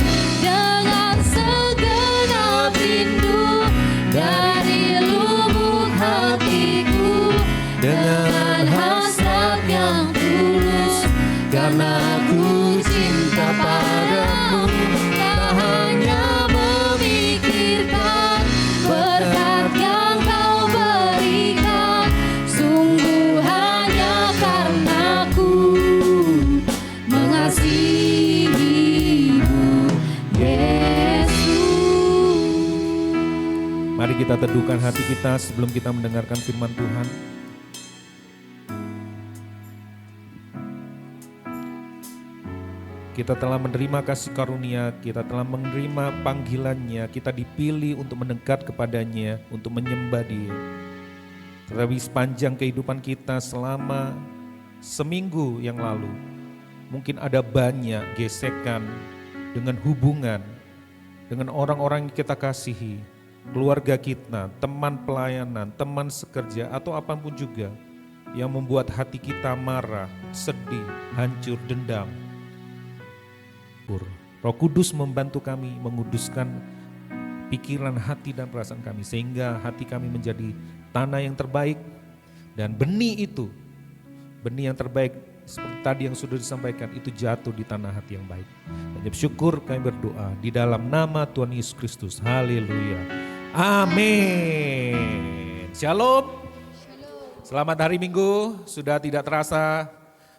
Dengan segenap rindu dari lubuk hatiku, dengan hasrat yang tulus, karena aku cinta padamu. Tak hanya memikirkan berkat yang Kau berikan, sungguh hanya karenaku mengasihimu Yesus. Mari kita teduhkan hati kita sebelum kita mendengarkan firman Tuhan. Kita telah menerima kasih karunia, kita telah menerima panggilannya, kita dipilih untuk mendekat kepadanya, untuk menyembah Dia. Tetapi sepanjang kehidupan kita selama seminggu yang lalu, mungkin ada banyak gesekan dengan hubungan, dengan orang-orang yang kita kasihi, keluarga kita, teman pelayanan, teman sekerja, atau apapun juga yang membuat hati kita marah, sedih, hancur, dendam. Roh Kudus membantu kami menguduskan pikiran, hati, dan perasaan kami, sehingga hati kami menjadi tanah yang terbaik, dan benih itu, benih yang terbaik seperti tadi yang sudah disampaikan, itu jatuh di tanah hati yang baik. Dan bersyukur kami berdoa di dalam nama Tuhan Yesus Kristus. Haleluya. Amin. Shalom. Selamat hari Minggu. Sudah tidak terasa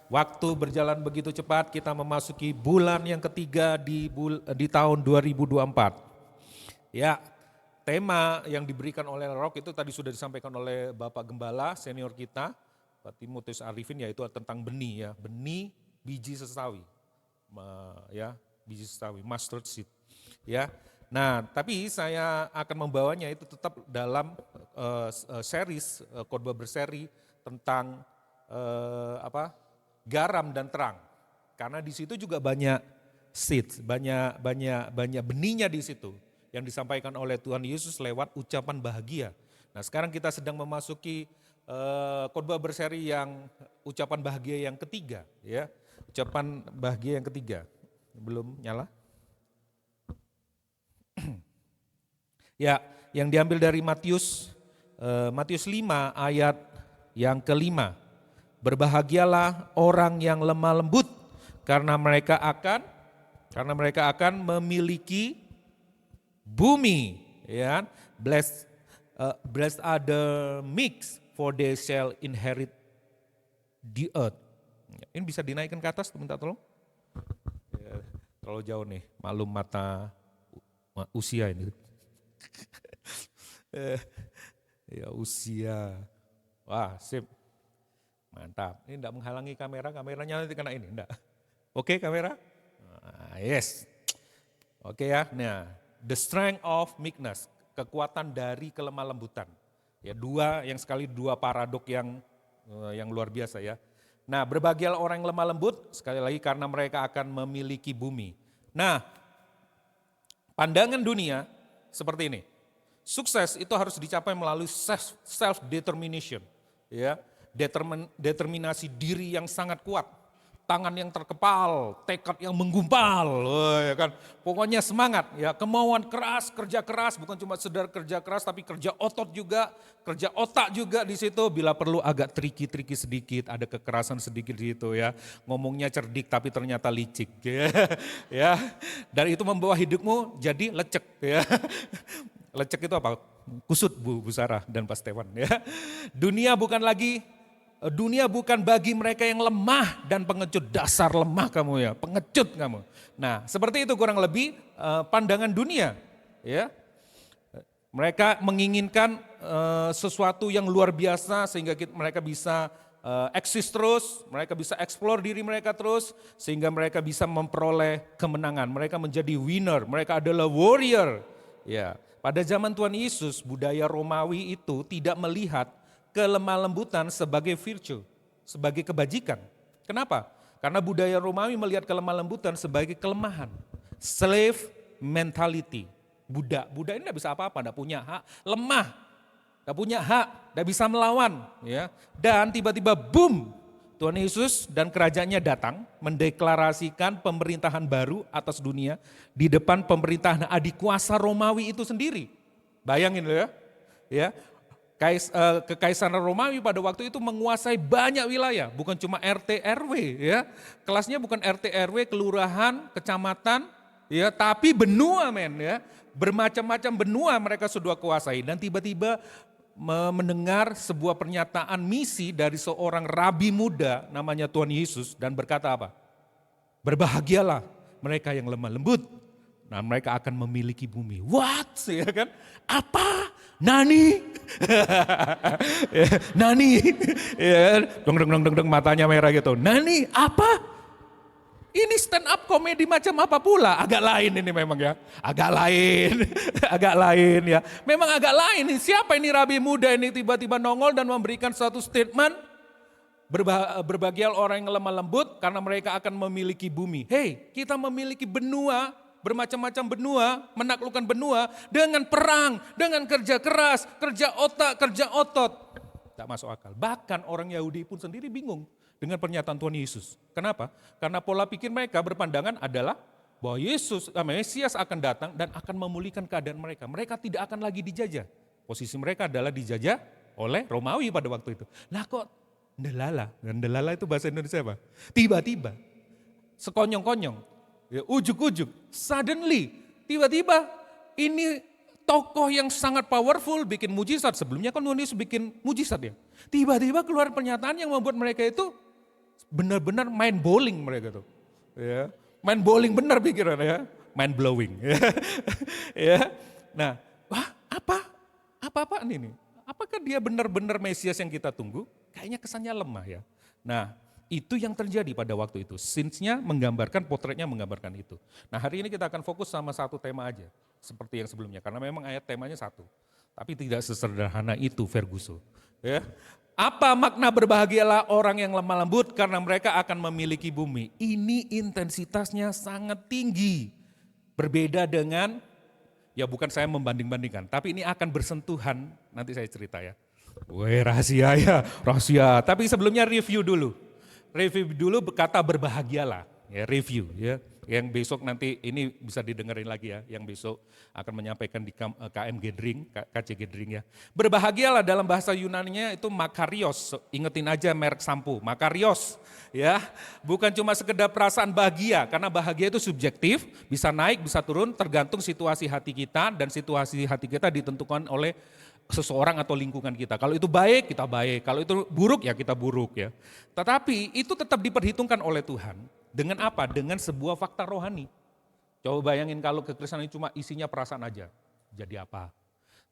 waktu berjalan begitu cepat, kita memasuki bulan yang ketiga di tahun 2024. Ya, tema yang diberikan oleh Rock itu tadi sudah disampaikan oleh Bapak Gembala senior kita, Pak Timotius Arifin, yaitu tentang benih, ya, benih biji sesawi, ya, biji sesawi, mustard seed, ya. Nah, tapi saya akan membawanya itu tetap dalam series khotbah berseri tentang garam dan terang, karena di situ juga banyak seeds, banyak benihnya di situ yang disampaikan oleh Tuhan Yesus lewat ucapan bahagia. Nah, sekarang kita sedang memasuki khotbah berseri yang ucapan bahagia yang ketiga, ya, ucapan bahagia yang ketiga. Belum nyala? Ya, yang diambil dari Matius 5 ayat yang kelima. Berbahagialah orang yang lemah lembut karena mereka akan memiliki bumi, ya. Blessed are the meek, for they shall inherit the earth. Ini bisa dinaikkan ke atas, minta tolong. Ya, terlalu jauh nih, maklum mata usia ini. Ya usia, wah sip, mantap. Ini enggak menghalangi kameranya nanti kena ini, enggak. Oke kamera? Yes. Oke ya, nah the strength of meekness, kekuatan dari kelemah lembutan. Ya dua paradok yang luar biasa ya. Nah berbahagialah orang yang lemah lembut, sekali lagi karena mereka akan memiliki bumi. Nah pandangan dunia seperti ini, sukses itu harus dicapai melalui self-determination. Ya, determinasi diri yang sangat kuat. Tangan yang terkepal, tekad yang menggumpal, ya kan. Pokoknya semangat, ya kemauan keras, kerja keras, bukan cuma sekedar kerja keras, tapi kerja otot juga, kerja otak juga di situ. Bila perlu agak triki sedikit, ada kekerasan sedikit di situ ya. Ngomongnya cerdik tapi ternyata licik, ya. Dan itu membawa hidupmu jadi lecek, ya. Lecek itu apa? Kusut Bu Sarah dan Pak Stefan, ya. Dunia bukan bagi mereka yang lemah dan pengecut, dasar lemah kamu ya, pengecut kamu. Nah seperti itu kurang lebih pandangan dunia. Ya, mereka menginginkan sesuatu yang luar biasa sehingga mereka bisa eksis terus, mereka bisa explore diri mereka terus, sehingga mereka bisa memperoleh kemenangan. Mereka menjadi winner, mereka adalah warrior. Ya, pada zaman Tuhan Yesus budaya Romawi itu tidak melihat kelemah lembutan sebagai virtue, sebagai kebajikan. Kenapa? Karena budaya Romawi melihat kelemah lembutan sebagai kelemahan. Slave mentality. Budak ini tidak bisa apa-apa, tidak punya hak, lemah, tidak punya hak, tidak bisa melawan. Ya. Dan tiba-tiba boom, Tuhan Yesus dan kerajaannya datang mendeklarasikan pemerintahan baru atas dunia di depan pemerintahan adik kuasa Romawi itu sendiri. Bayangin loh ya. Kekaisaran Romawi pada waktu itu menguasai banyak wilayah, bukan cuma RT RW ya. Kelasnya bukan RT RW, kelurahan, kecamatan ya, tapi benua men ya. Bermacam-macam benua mereka sudah kuasai dan tiba-tiba mendengar sebuah pernyataan misi dari seorang rabi muda namanya Tuhan Yesus dan berkata apa? Berbahagialah mereka yang lemah lembut. Nah mereka akan memiliki bumi. What? Ya kan? Apa? Nani? Nani? Ya, dong matanya merah gitu. Nani? Apa? Ini stand up komedi macam apa pula? Agak lain ini memang ya. Agak lain. Agak lain ya. Memang agak lain. Siapa ini rabi muda ini tiba-tiba nongol dan memberikan suatu statement. Berbahagialah orang yang lemah lembut karena mereka akan memiliki bumi. Hei, kita memiliki benua, bermacam-macam benua, menaklukkan benua dengan perang, dengan kerja keras, kerja otak, kerja otot. Tak masuk akal. Bahkan orang Yahudi pun sendiri bingung dengan pernyataan Tuhan Yesus. Kenapa? Karena pola pikir mereka berpandangan adalah bahwa Mesias akan datang dan akan memulihkan keadaan mereka. Mereka tidak akan lagi dijajah. Posisi mereka adalah dijajah oleh Romawi pada waktu itu. Lah kok ndelala? Ndelala itu bahasa Indonesia apa? Tiba-tiba, sekonyong-konyong, ya, ujuk-ujuk, suddenly, tiba-tiba ini tokoh yang sangat powerful bikin mujizat. Sebelumnya kan Tuhan Yesus bikin mujizat ya. Tiba-tiba keluar pernyataan yang membuat mereka itu benar-benar main bowling mereka tuh. Ya, main bowling benar pikiran ya, main blowing. Ya. Nah, wah apa-apaan ini? Apakah dia benar-benar Mesias yang kita tunggu? Kayaknya kesannya lemah ya. Nah, itu yang terjadi pada waktu itu. Scenes-nya menggambarkan, potretnya menggambarkan itu. Nah hari ini kita akan fokus sama satu tema aja. Seperti yang sebelumnya, karena memang ayat temanya satu. Tapi tidak sesederhana itu Ferguson. Ya. Apa makna berbahagialah orang yang lemah lembut karena mereka akan memiliki bumi. Ini intensitasnya sangat tinggi. Berbeda dengan, ya bukan saya membanding-bandingkan, tapi ini akan bersentuhan, nanti saya cerita ya. Weh rahasia ya, rahasia. Tapi sebelumnya review dulu. Review dulu kata berbahagialah, ya review ya. Yang besok nanti ini bisa didengerin lagi ya, yang besok akan menyampaikan di KM Gathering, KC Gathering ya. Berbahagialah dalam bahasa Yunaninya itu makarios, ingetin aja merek sampo, makarios ya. Bukan cuma sekedar perasaan bahagia, karena bahagia itu subjektif, bisa naik, bisa turun, tergantung situasi hati kita dan situasi hati kita ditentukan oleh seseorang atau lingkungan kita. Kalau itu baik, kita baik. Kalau itu buruk, ya kita buruk ya. Tetapi itu tetap diperhitungkan oleh Tuhan. Dengan apa? Dengan sebuah fakta rohani. Coba bayangin kalau kekristenan cuma isinya perasaan aja, jadi apa?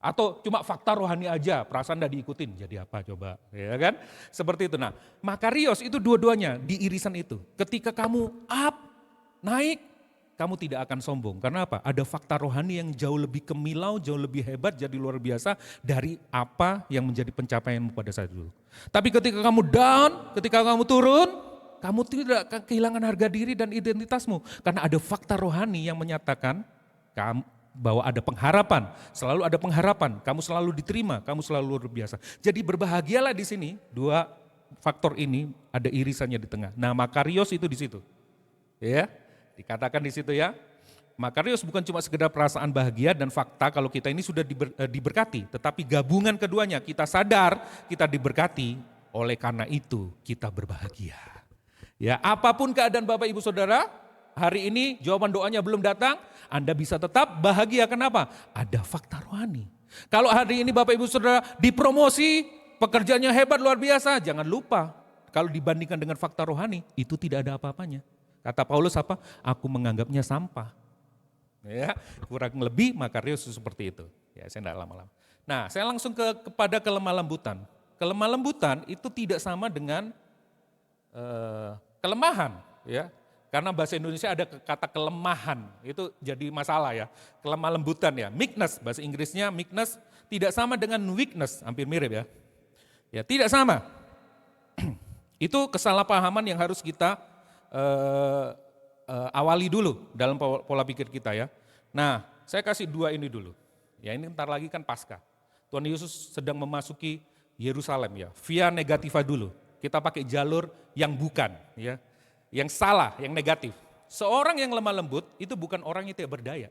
Atau cuma fakta rohani aja, perasaan tidak diikutin, jadi apa coba? Ya kan? Seperti itu. Nah, makarios itu dua-duanya di irisan itu. Ketika kamu up, naik, kamu tidak akan sombong. Karena apa? Ada fakta rohani yang jauh lebih kemilau, jauh lebih hebat, jadi luar biasa dari apa yang menjadi pencapaianmu pada saat itu. Tapi ketika kamu down, ketika kamu turun, kamu tidak akan kehilangan harga diri dan identitasmu. Karena ada fakta rohani yang menyatakan bahwa ada pengharapan. Selalu ada pengharapan, kamu selalu diterima, kamu selalu luar biasa. Jadi berbahagialah di sini, dua faktor ini ada irisannya di tengah. Nah, makarios itu di situ. Ya, dikatakan di situ ya. Makarios bukan cuma sekedar perasaan bahagia dan fakta kalau kita ini sudah diberkati. Tetapi gabungan keduanya, kita sadar kita diberkati, oleh karena itu kita berbahagia. Ya, apapun keadaan Bapak Ibu Saudara, hari ini jawaban doanya belum datang, Anda bisa tetap bahagia. Kenapa? Ada fakta rohani. Kalau hari ini Bapak Ibu Saudara dipromosi, pekerjaannya hebat luar biasa, jangan lupa kalau dibandingkan dengan fakta rohani, itu tidak ada apa-apanya. Kata Paulus apa? Aku menganggapnya sampah. Ya, kurang lebih makarios seperti itu. Ya, saya tidak lama-lama. Nah, saya langsung kepada kelemah lembutan. Kelemah lembutan itu tidak sama dengan kelemahan, ya, karena bahasa Indonesia ada kata kelemahan, itu jadi masalah ya, kelemah lembutan ya, meekness, bahasa Inggrisnya meekness tidak sama dengan weakness, hampir mirip ya, ya tidak sama, itu kesalahpahaman yang harus kita awali dulu dalam pola pikir kita ya. Nah, saya kasih dua ini dulu, ya ini ntar lagi kan Paskah, Tuhan Yesus sedang memasuki Yerusalem ya, via negativa dulu. Kita pakai jalur yang bukan, ya, yang salah, yang negatif. Seorang yang lemah lembut itu bukan orang yang tidak berdaya.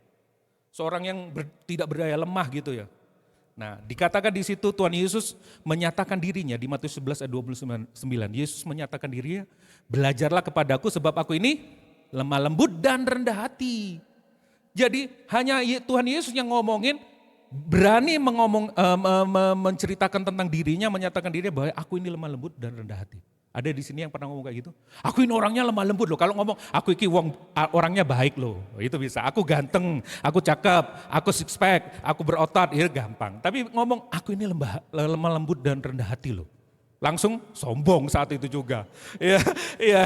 Seorang yang tidak berdaya, lemah gitu ya. Nah, dikatakan di situ Tuhan Yesus menyatakan dirinya di Matius 11 ayat 29. Yesus menyatakan dirinya, belajarlah kepadaku sebab aku ini lemah lembut dan rendah hati. Jadi hanya Tuhan Yesus yang ngomongin, berani menceritakan tentang dirinya, menyatakan dirinya bahwa aku ini lemah lembut dan rendah hati. Ada di sini yang pernah ngomong kayak gitu? Aku ini orangnya lemah lembut loh. Kalau ngomong aku ini orangnya baik loh. Itu bisa. Aku ganteng, aku cakep, aku six pack, aku berotot, itu gampang. Tapi ngomong aku ini lemah lembut dan rendah hati loh. Langsung sombong saat itu juga. Iya, iya.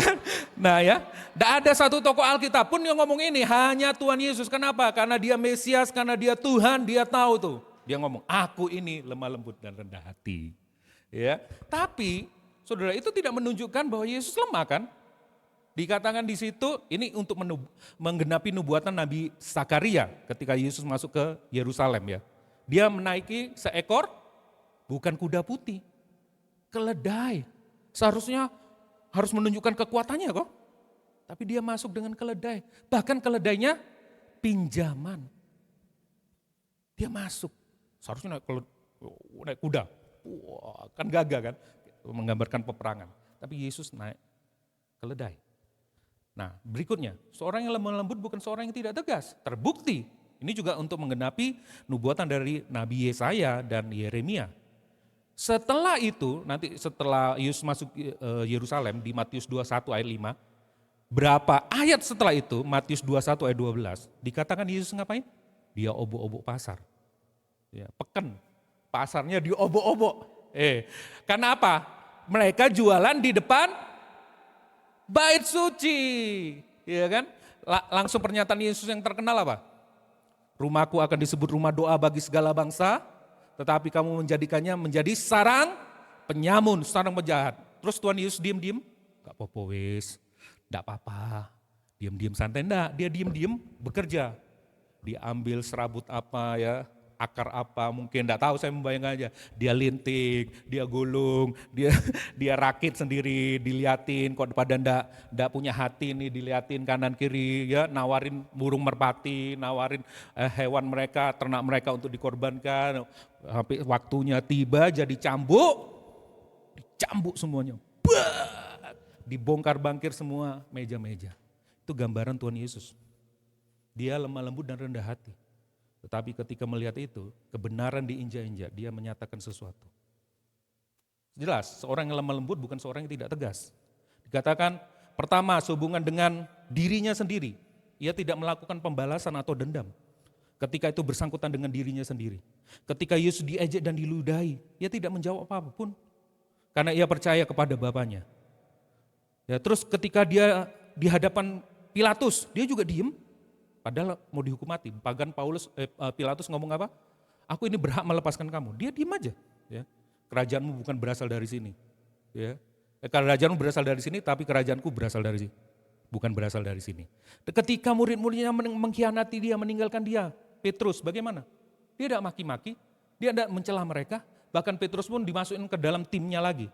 Nah ya, tidak ada satu tokoh Alkitab pun yang ngomong ini, hanya Tuhan Yesus. Kenapa? Karena dia Mesias, karena dia Tuhan, dia tahu tuh. Dia ngomong, aku ini lemah lembut dan rendah hati. Ya, tapi saudara itu tidak menunjukkan bahwa Yesus lemah kan? Dikatakan di situ, ini untuk menggenapi nubuatan Nabi Zakaria ketika Yesus masuk ke Yerusalem ya. Dia menaiki seekor, bukan kuda putih, keledai. Seharusnya harus menunjukkan kekuatannya kok. Tapi dia masuk dengan keledai. Bahkan keledainya pinjaman. Dia masuk. Seharusnya naik kuda. Wah, kan gagah kan. Menggambarkan peperangan. Tapi Yesus naik keledai. Nah berikutnya, seorang yang lemah lembut bukan seorang yang tidak tegas. Terbukti. Ini juga untuk menggenapi nubuatan dari Nabi Yesaya dan Yeremia. Setelah itu, nanti setelah Yesus masuk Yerusalem di Matius 21 ayat 5, berapa ayat setelah itu, Matius 21 ayat 12, dikatakan Yesus ngapain? Dia obok-obok pasar. Ya, peken, pasarnya diobok-obok. Karena apa? Mereka jualan di depan bait suci. Ya kan? Langsung pernyataan Yesus yang terkenal apa? Rumahku akan disebut rumah doa bagi segala bangsa, tetapi kamu menjadikannya menjadi sarang penyamun, sarang penjahat. Terus Tuhan Yesus diem-diem, gak apa-apa wis, gak apa-apa, diem-diem santai, enggak, dia diem-diem bekerja. Dia ambil serabut apa ya, akar apa, mungkin enggak tahu, saya membayangkan aja. Dia linting, dia gulung, dia dia rakit sendiri, diliatin kok pada enggak punya hati nih, diliatin kanan kiri ya, nawarin burung merpati, nawarin hewan mereka, ternak mereka untuk dikorbankan. Sampai waktunya tiba jadi dicambuk semuanya. Dibongkar bangkir semua meja-meja. Itu gambaran Tuhan Yesus. Dia lemah lembut dan rendah hati. Tetapi ketika melihat itu, kebenaran diinjak-injak, dia menyatakan sesuatu. Jelas, seorang yang lemah lembut bukan seorang yang tidak tegas. Dikatakan, pertama, sehubungan dengan dirinya sendiri. Ia tidak melakukan pembalasan atau dendam. Ketika itu bersangkutan dengan dirinya sendiri. Ketika Yesus diejek dan diludahi, ia tidak menjawab apapun. Karena ia percaya kepada Bapaknya. Ya, terus ketika dia di hadapan Pilatus, dia juga diem. Padahal mau dihukum mati. Bahkan Pilatus ngomong apa? Aku ini berhak melepaskan kamu. Dia diem aja. Ya. Kerajaanmu bukan berasal dari sini. Ya. Kerajaanmu berasal dari sini, tapi kerajaanku berasal dari sini. Bukan berasal dari sini. Ketika murid-muridnya mengkhianati dia, meninggalkan dia, Petrus bagaimana? Dia tidak maki-maki, dia tidak mencela mereka. Bahkan Petrus pun dimasukin ke dalam timnya lagi.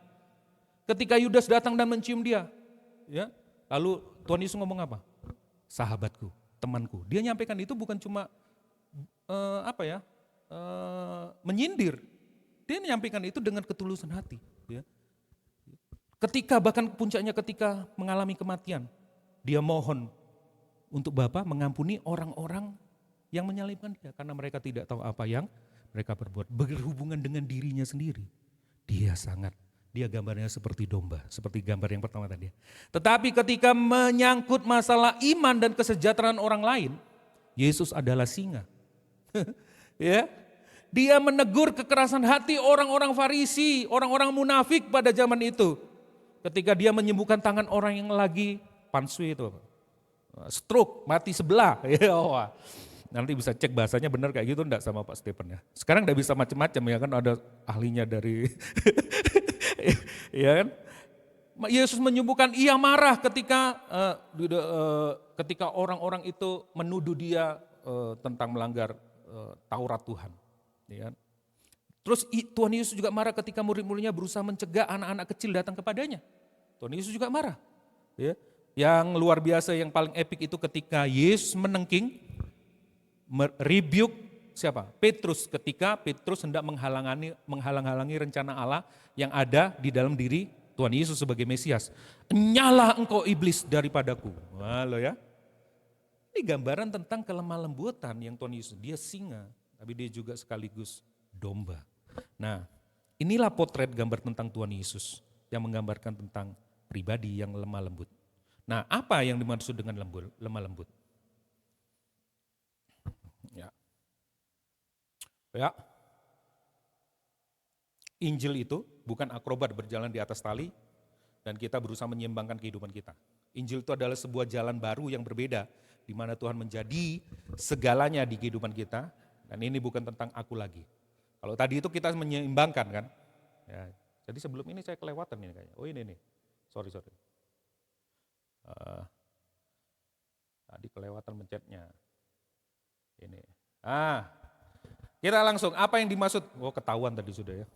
Ketika Yudas datang dan mencium dia, ya, lalu Tuhan Yesus ngomong apa? Sahabatku, temanku. Dia nyampaikan itu bukan cuma menyindir. Dia menyampaikan itu dengan ketulusan hati. Ya. Ketika bahkan puncaknya ketika mengalami kematian, dia mohon untuk Bapa mengampuni orang-orang yang menyalibkan dia karena mereka tidak tahu apa yang mereka perbuat. Berhubungan dengan dirinya sendiri, dia gambarnya seperti domba, seperti gambar yang pertama tadi. Tetapi ketika menyangkut masalah iman dan kesejahteraan orang lain, Yesus adalah singa. Ya, dia menegur kekerasan hati orang-orang Farisi, orang-orang munafik pada zaman itu. Ketika dia menyembuhkan tangan orang yang lagi pansui itu, stroke, mati sebelah. Ya, wah. Nanti bisa cek bahasanya benar kayak gitu enggak sama Pak Stephen ya. Sekarang enggak bisa macam-macam ya kan, ada ahlinya dari ya kan. Yesus menyembuhkan, ia marah ketika orang-orang itu menuduh dia tentang melanggar Taurat Tuhan. Ya kan? Terus Tuhan Yesus juga marah ketika murid-muridnya berusaha mencegah anak-anak kecil datang kepadanya. Tuhan Yesus juga marah. Ya. Yang luar biasa, yang paling epik itu ketika Yesus menengking, rebuke siapa? Petrus, ketika Petrus hendak menghalang-halangi rencana Allah yang ada di dalam diri Tuhan Yesus sebagai Mesias. Nyala engkau iblis daripadaku. Halo ya. Ini gambaran tentang kelemah lembutan yang Tuhan Yesus. Dia singa, tapi dia juga sekaligus domba. Nah, inilah potret gambar tentang Tuhan Yesus yang menggambarkan tentang pribadi yang lemah lembut. Nah, apa yang dimaksud dengan lemah lembut? Ya, Injil itu bukan akrobat berjalan di atas tali dan kita berusaha menyeimbangkan kehidupan kita. Injil itu adalah sebuah jalan baru yang berbeda di mana Tuhan menjadi segalanya di kehidupan kita, dan ini bukan tentang aku lagi. Kalau tadi itu kita menyeimbangkan kan. Ya, jadi sebelum ini saya kelewatan ini kayaknya. Oh ini nih. Sorry. Tadi kelewatan mencetnya. Ini. Kita langsung, apa yang dimaksud? Oh ketahuan tadi sudah ya.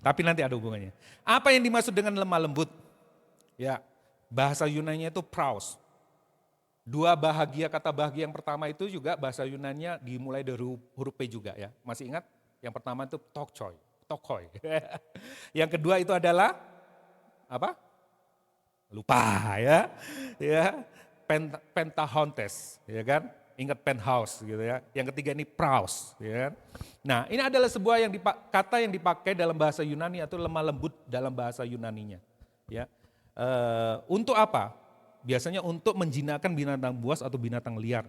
Tapi nanti ada hubungannya. Apa yang dimaksud dengan lemah lembut? Ya, bahasa Yunani itu praus. Kata bahagia yang pertama itu juga bahasa Yunani dimulai dari huruf P juga ya. Masih ingat? Yang pertama itu tokhoi. Yang kedua itu adalah apa? Lupa ya. Ya, pentahontes, ya kan? Ingat penthouse gitu ya. Yang ketiga ini praus, ya kan? Nah, ini adalah sebuah kata yang dipakai dalam bahasa Yunani atau lemah lembut dalam bahasa Yunaninya. Ya. Untuk apa? Biasanya untuk menjinakkan binatang buas atau binatang liar.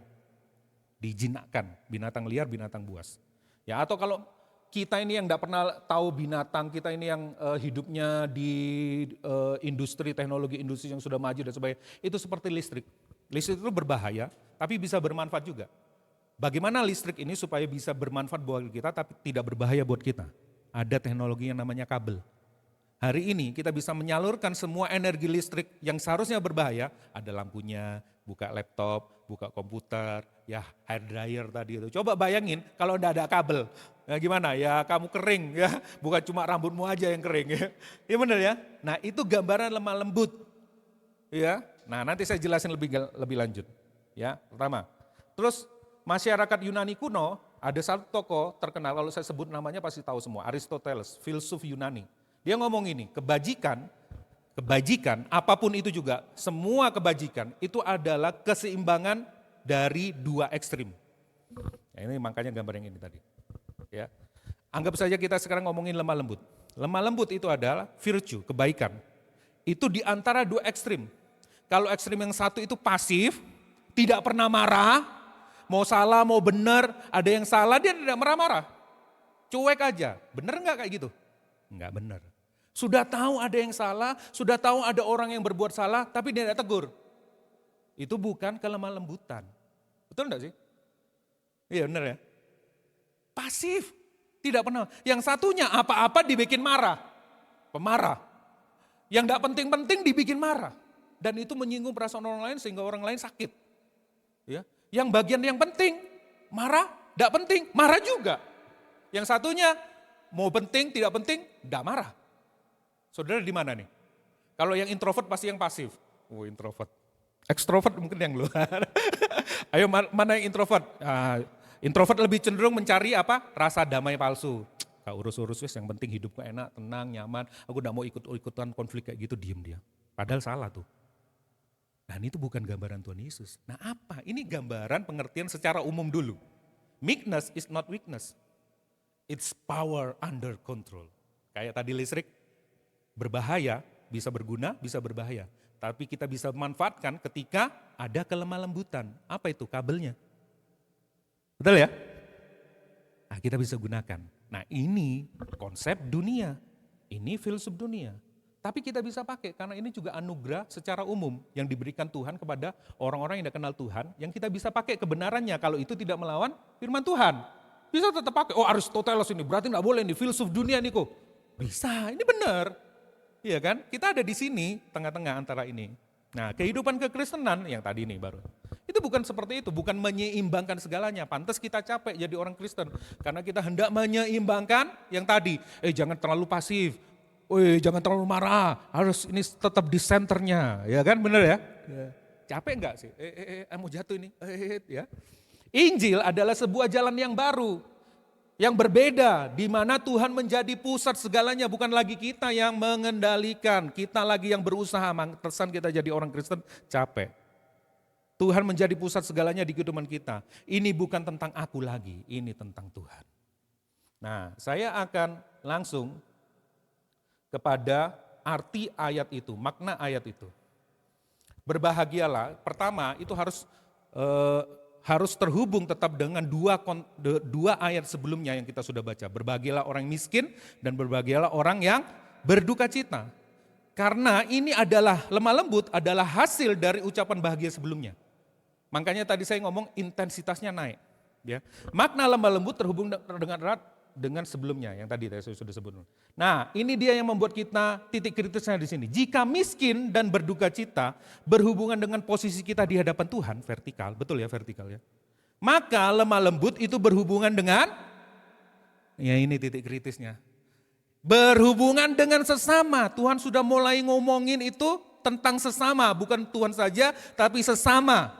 Dijinakkan binatang liar, binatang buas. Ya, atau kalau kita ini yang enggak pernah tahu binatang, kita ini yang hidupnya di industri teknologi industri yang sudah maju dan sebagainya, itu seperti listrik. Listrik itu berbahaya, tapi bisa bermanfaat juga. Bagaimana listrik ini supaya bisa bermanfaat buat kita, tapi tidak berbahaya buat kita? Ada teknologi yang namanya kabel. Hari ini kita bisa menyalurkan semua energi listrik yang seharusnya berbahaya, ada lampunya, buka laptop, buka komputer, ya hair dryer tadi itu. Coba bayangin kalau enggak ada kabel, ya gimana? Ya kamu kering ya, bukan cuma rambutmu aja yang kering ya. Iya benar ya? Nah itu gambaran lemah lembut. Ya, nah nanti saya jelasin lebih lanjut. Ya, pertama. Terus masyarakat Yunani kuno, ada satu tokoh terkenal, kalau saya sebut namanya pasti tahu semua, Aristoteles, filsuf Yunani. Dia ngomong ini, kebajikan, apapun itu juga, semua kebajikan itu adalah keseimbangan dari dua ekstrim. Nah, ini makanya gambar yang ini tadi. Ya, anggap saja kita sekarang ngomongin lemah lembut. Lemah lembut itu adalah virtue, kebaikan. Itu di antara dua ekstrim. Kalau ekstrim yang satu itu pasif, tidak pernah marah, mau salah, mau benar, ada yang salah dia tidak marah-marah. Cuek aja, benar enggak kayak gitu? Enggak benar. Sudah tahu ada yang salah, sudah tahu ada orang yang berbuat salah, tapi dia tidak tegur. Itu bukan kelemah lembutan. Betul enggak sih? Iya benar ya. Pasif, tidak pernah. Yang satunya apa-apa dibikin marah, pemarah. Yang enggak penting-penting dibikin marah. Dan itu menyinggung perasaan orang lain sehingga orang lain sakit. Ya. Yang bagian yang penting, marah, enggak penting, marah juga. Yang satunya mau penting, tidak penting, enggak marah. Saudara di mana nih? Kalau yang introvert pasti yang pasif. Oh introvert. Extrovert mungkin yang luar. Ayo mana yang introvert? Introvert lebih cenderung mencari apa? Rasa damai palsu. Gak urus-urus wis, yang penting hidupku enak, tenang, nyaman. Aku gak mau ikut-ikutan konflik kayak gitu, diem dia. Padahal salah tuh. Dan itu bukan gambaran Tuhan Yesus. Nah apa? Ini gambaran pengertian secara umum dulu. Meekness is not weakness. It's power under control. Kayak tadi listrik. Berbahaya, bisa berguna, bisa berbahaya. Tapi kita bisa manfaatkan ketika ada kelemah lembutan. Apa itu? Kabelnya. Betul ya? Nah kita bisa gunakan. Nah ini konsep dunia. Ini filsuf dunia. Tapi kita bisa pakai karena ini juga anugerah secara umum yang diberikan Tuhan kepada orang-orang yang tidak kenal Tuhan. Yang kita bisa pakai kebenarannya kalau itu tidak melawan firman Tuhan. Bisa tetap pakai, oh Aristoteles ini berarti tidak boleh nih filsuf dunia nih kok. Bisa, ini benar. Iya kan? Kita ada di sini, tengah-tengah antara ini. Nah, kehidupan kekristenan yang tadi nih baru. Itu bukan seperti itu, bukan menyeimbangkan segalanya. Pantas kita capek jadi orang Kristen. Karena kita hendak menyeimbangkan yang tadi. Jangan terlalu pasif. Jangan terlalu marah. Harus ini tetap di senternya. Ya kan? Bener ya? Capek enggak sih? Mau jatuh ini. Ya. Injil adalah sebuah jalan yang baru. Yang berbeda, di mana Tuhan menjadi pusat segalanya, bukan lagi kita yang mengendalikan, kita lagi yang berusaha, mantesan kita jadi orang Kristen capek. Tuhan menjadi pusat segalanya di kehidupan kita. Ini bukan tentang aku lagi, ini tentang Tuhan. Nah, saya akan langsung kepada arti ayat itu, makna ayat itu. Berbahagialah, pertama itu harus terhubung tetap dengan dua ayat sebelumnya yang kita sudah baca. Berbahagialah orang miskin dan berbahagialah orang yang berduka cita. Karena ini adalah lemah lembut adalah hasil dari ucapan bahagia sebelumnya. Makanya tadi saya ngomong intensitasnya naik. Ya. Makna lemah lembut terhubung dengan erat dengan sebelumnya yang tadi saya sudah sebut. Nah ini dia yang membuat kita titik kritisnya di sini. Jika miskin dan berduka cita berhubungan dengan posisi kita di hadapan Tuhan, vertikal, betul ya vertikal ya. Maka lemah lembut itu berhubungan dengan, ya ini titik kritisnya. Berhubungan dengan sesama, Tuhan sudah mulai ngomongin itu tentang sesama, bukan Tuhan saja tapi sesama.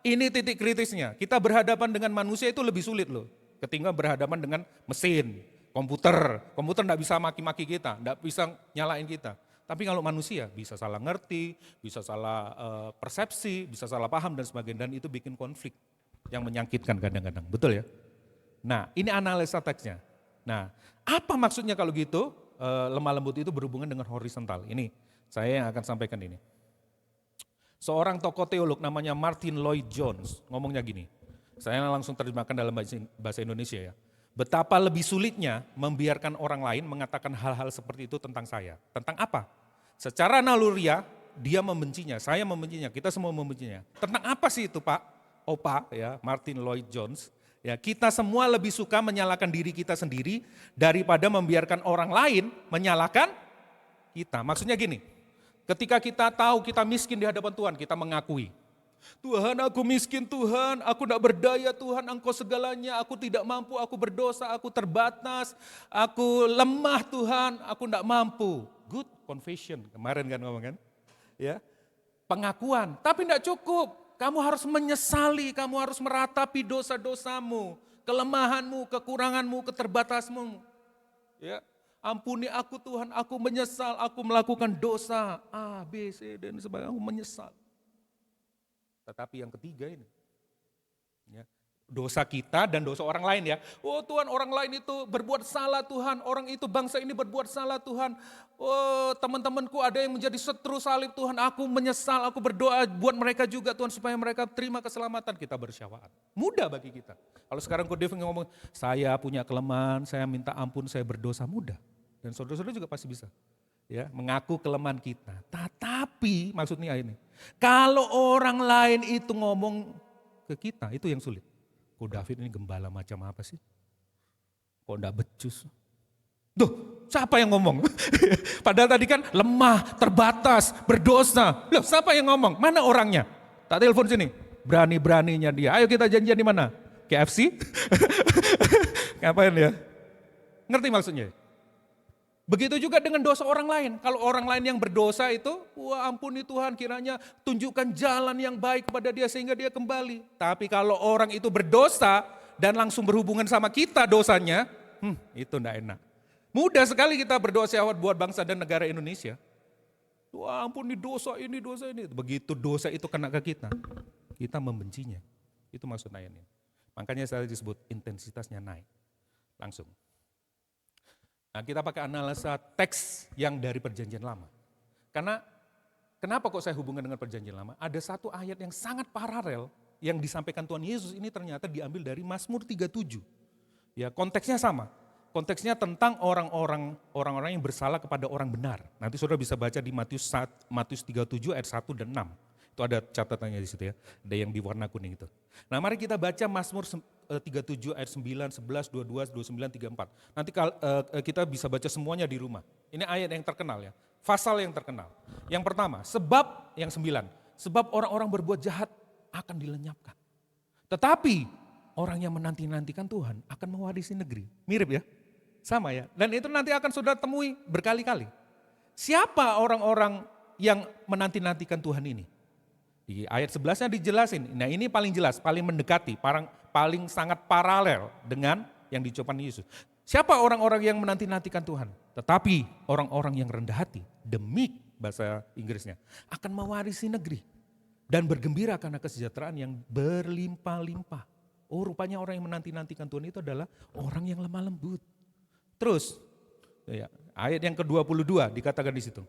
Ini titik kritisnya, kita berhadapan dengan manusia itu lebih sulit loh. Ketimbang berhadapan dengan mesin, komputer tidak bisa maki-maki kita, tidak bisa nyalain kita. Tapi kalau manusia bisa salah ngerti, bisa salah persepsi, bisa salah paham dan sebagainya. Dan itu bikin konflik yang menyakitkan kadang-kadang, betul ya? Nah ini analisa teksnya. Nah apa maksudnya kalau gitu lemah lembut itu berhubungan dengan horizontal. Ini saya yang akan sampaikan ini. Seorang tokoh teolog namanya Martin Lloyd Jones ngomongnya gini. Saya langsung terjemahkan dalam bahasa Indonesia ya. Betapa lebih sulitnya membiarkan orang lain mengatakan hal-hal seperti itu tentang saya. Tentang apa? Secara naluriah dia membencinya, saya membencinya, kita semua membencinya. Tentang apa sih itu Pak? Opa ya, Martin Lloyd Jones. Ya, kita semua lebih suka menyalahkan diri kita sendiri daripada membiarkan orang lain menyalahkan kita. Maksudnya gini, ketika kita tahu kita miskin di hadapan Tuhan, kita mengakui. Tuhan, aku miskin Tuhan, aku tidak berdaya Tuhan, Engkau segalanya, aku tidak mampu, aku berdosa, aku terbatas, aku lemah Tuhan, aku tidak mampu. Good confession, kemarin kan ngomong kan? Ya, pengakuan, tapi tidak cukup. Kamu harus menyesali, kamu harus meratapi dosa-dosamu, kelemahanmu, kekuranganmu, keterbatasmu. Ya, ampuni aku Tuhan, aku menyesal, aku melakukan dosa A, B, C, dan sebagainya, aku menyesal. Tetapi yang ketiga ini, ya, dosa kita dan dosa orang lain ya. Oh Tuhan, orang lain itu berbuat salah Tuhan, orang itu bangsa ini berbuat salah Tuhan. Oh teman-temanku ada yang menjadi setru salib Tuhan, aku menyesal, aku berdoa buat mereka juga Tuhan supaya mereka terima keselamatan. Kita bersyafaat. Mudah bagi kita. Kalau sekarang David ngomong, saya punya kelemahan, saya minta ampun, saya berdosa, mudah. Dan saudara-saudara juga pasti bisa. Ya, mengaku kelemahan kita. Tetapi maksudnya ini, kalau orang lain itu ngomong ke kita, itu yang sulit. Kok David ini gembala macam apa sih? Kok enggak becus? Duh, siapa yang ngomong? Padahal tadi kan lemah, terbatas, berdosa. Loh, siapa yang ngomong? Mana orangnya? Tak telepon sini. Berani-beraninya dia. Ayo kita janjian di mana? KFC? Ngapain ya? Ngerti maksudnya? Begitu juga dengan dosa orang lain. Kalau orang lain yang berdosa itu, wah ampuni Tuhan, kiranya tunjukkan jalan yang baik kepada dia sehingga dia kembali. Tapi kalau orang itu berdosa dan langsung berhubungan sama kita dosanya, itu enggak enak. Mudah sekali kita berdoa syahwat buat bangsa dan negara Indonesia. Wah ampuni dosa ini, dosa ini. Begitu dosa itu kena ke kita membencinya. Itu maksud ayatnya. Makanya saya disebut intensitasnya naik. Langsung. Nah, kita pakai analisa teks yang dari perjanjian lama. Karena kenapa kok saya hubungkan dengan perjanjian lama? Ada satu ayat yang sangat paralel yang disampaikan Tuhan Yesus ini ternyata diambil dari Mazmur 37. Ya, konteksnya sama. Konteksnya tentang orang-orang yang bersalah kepada orang benar. Nanti saudara bisa baca di Matius 37 ayat 1 dan 6. Itu ada catatannya di situ ya. Ada yang di warna kuning itu. Nah, mari kita baca Mazmur 37 ayat 9, 11, 22, 29, 34. Nanti kita bisa baca semuanya di rumah. Ini ayat yang terkenal ya. Pasal yang terkenal. Yang pertama, sebab yang 9. Sebab orang-orang berbuat jahat akan dilenyapkan. Tetapi orang yang menanti-nantikan Tuhan akan mewarisi negeri. Mirip ya? Sama ya. Dan itu nanti akan saudara temui berkali-kali. Siapa orang-orang yang menanti-nantikan Tuhan ini? Di ayat 11-nya dijelasin. Nah ini paling jelas, paling mendekati, paling sangat paralel dengan yang diucapkan Yesus. Siapa orang-orang yang menanti-nantikan Tuhan? Tetapi orang-orang yang rendah hati, the meek bahasa Inggrisnya, akan mewarisi negeri. Dan bergembira karena kesejahteraan yang berlimpah-limpah. Oh rupanya orang yang menanti-nantikan Tuhan itu adalah orang yang lemah lembut. Terus, ya, ayat yang ke-22 dikatakan di situ.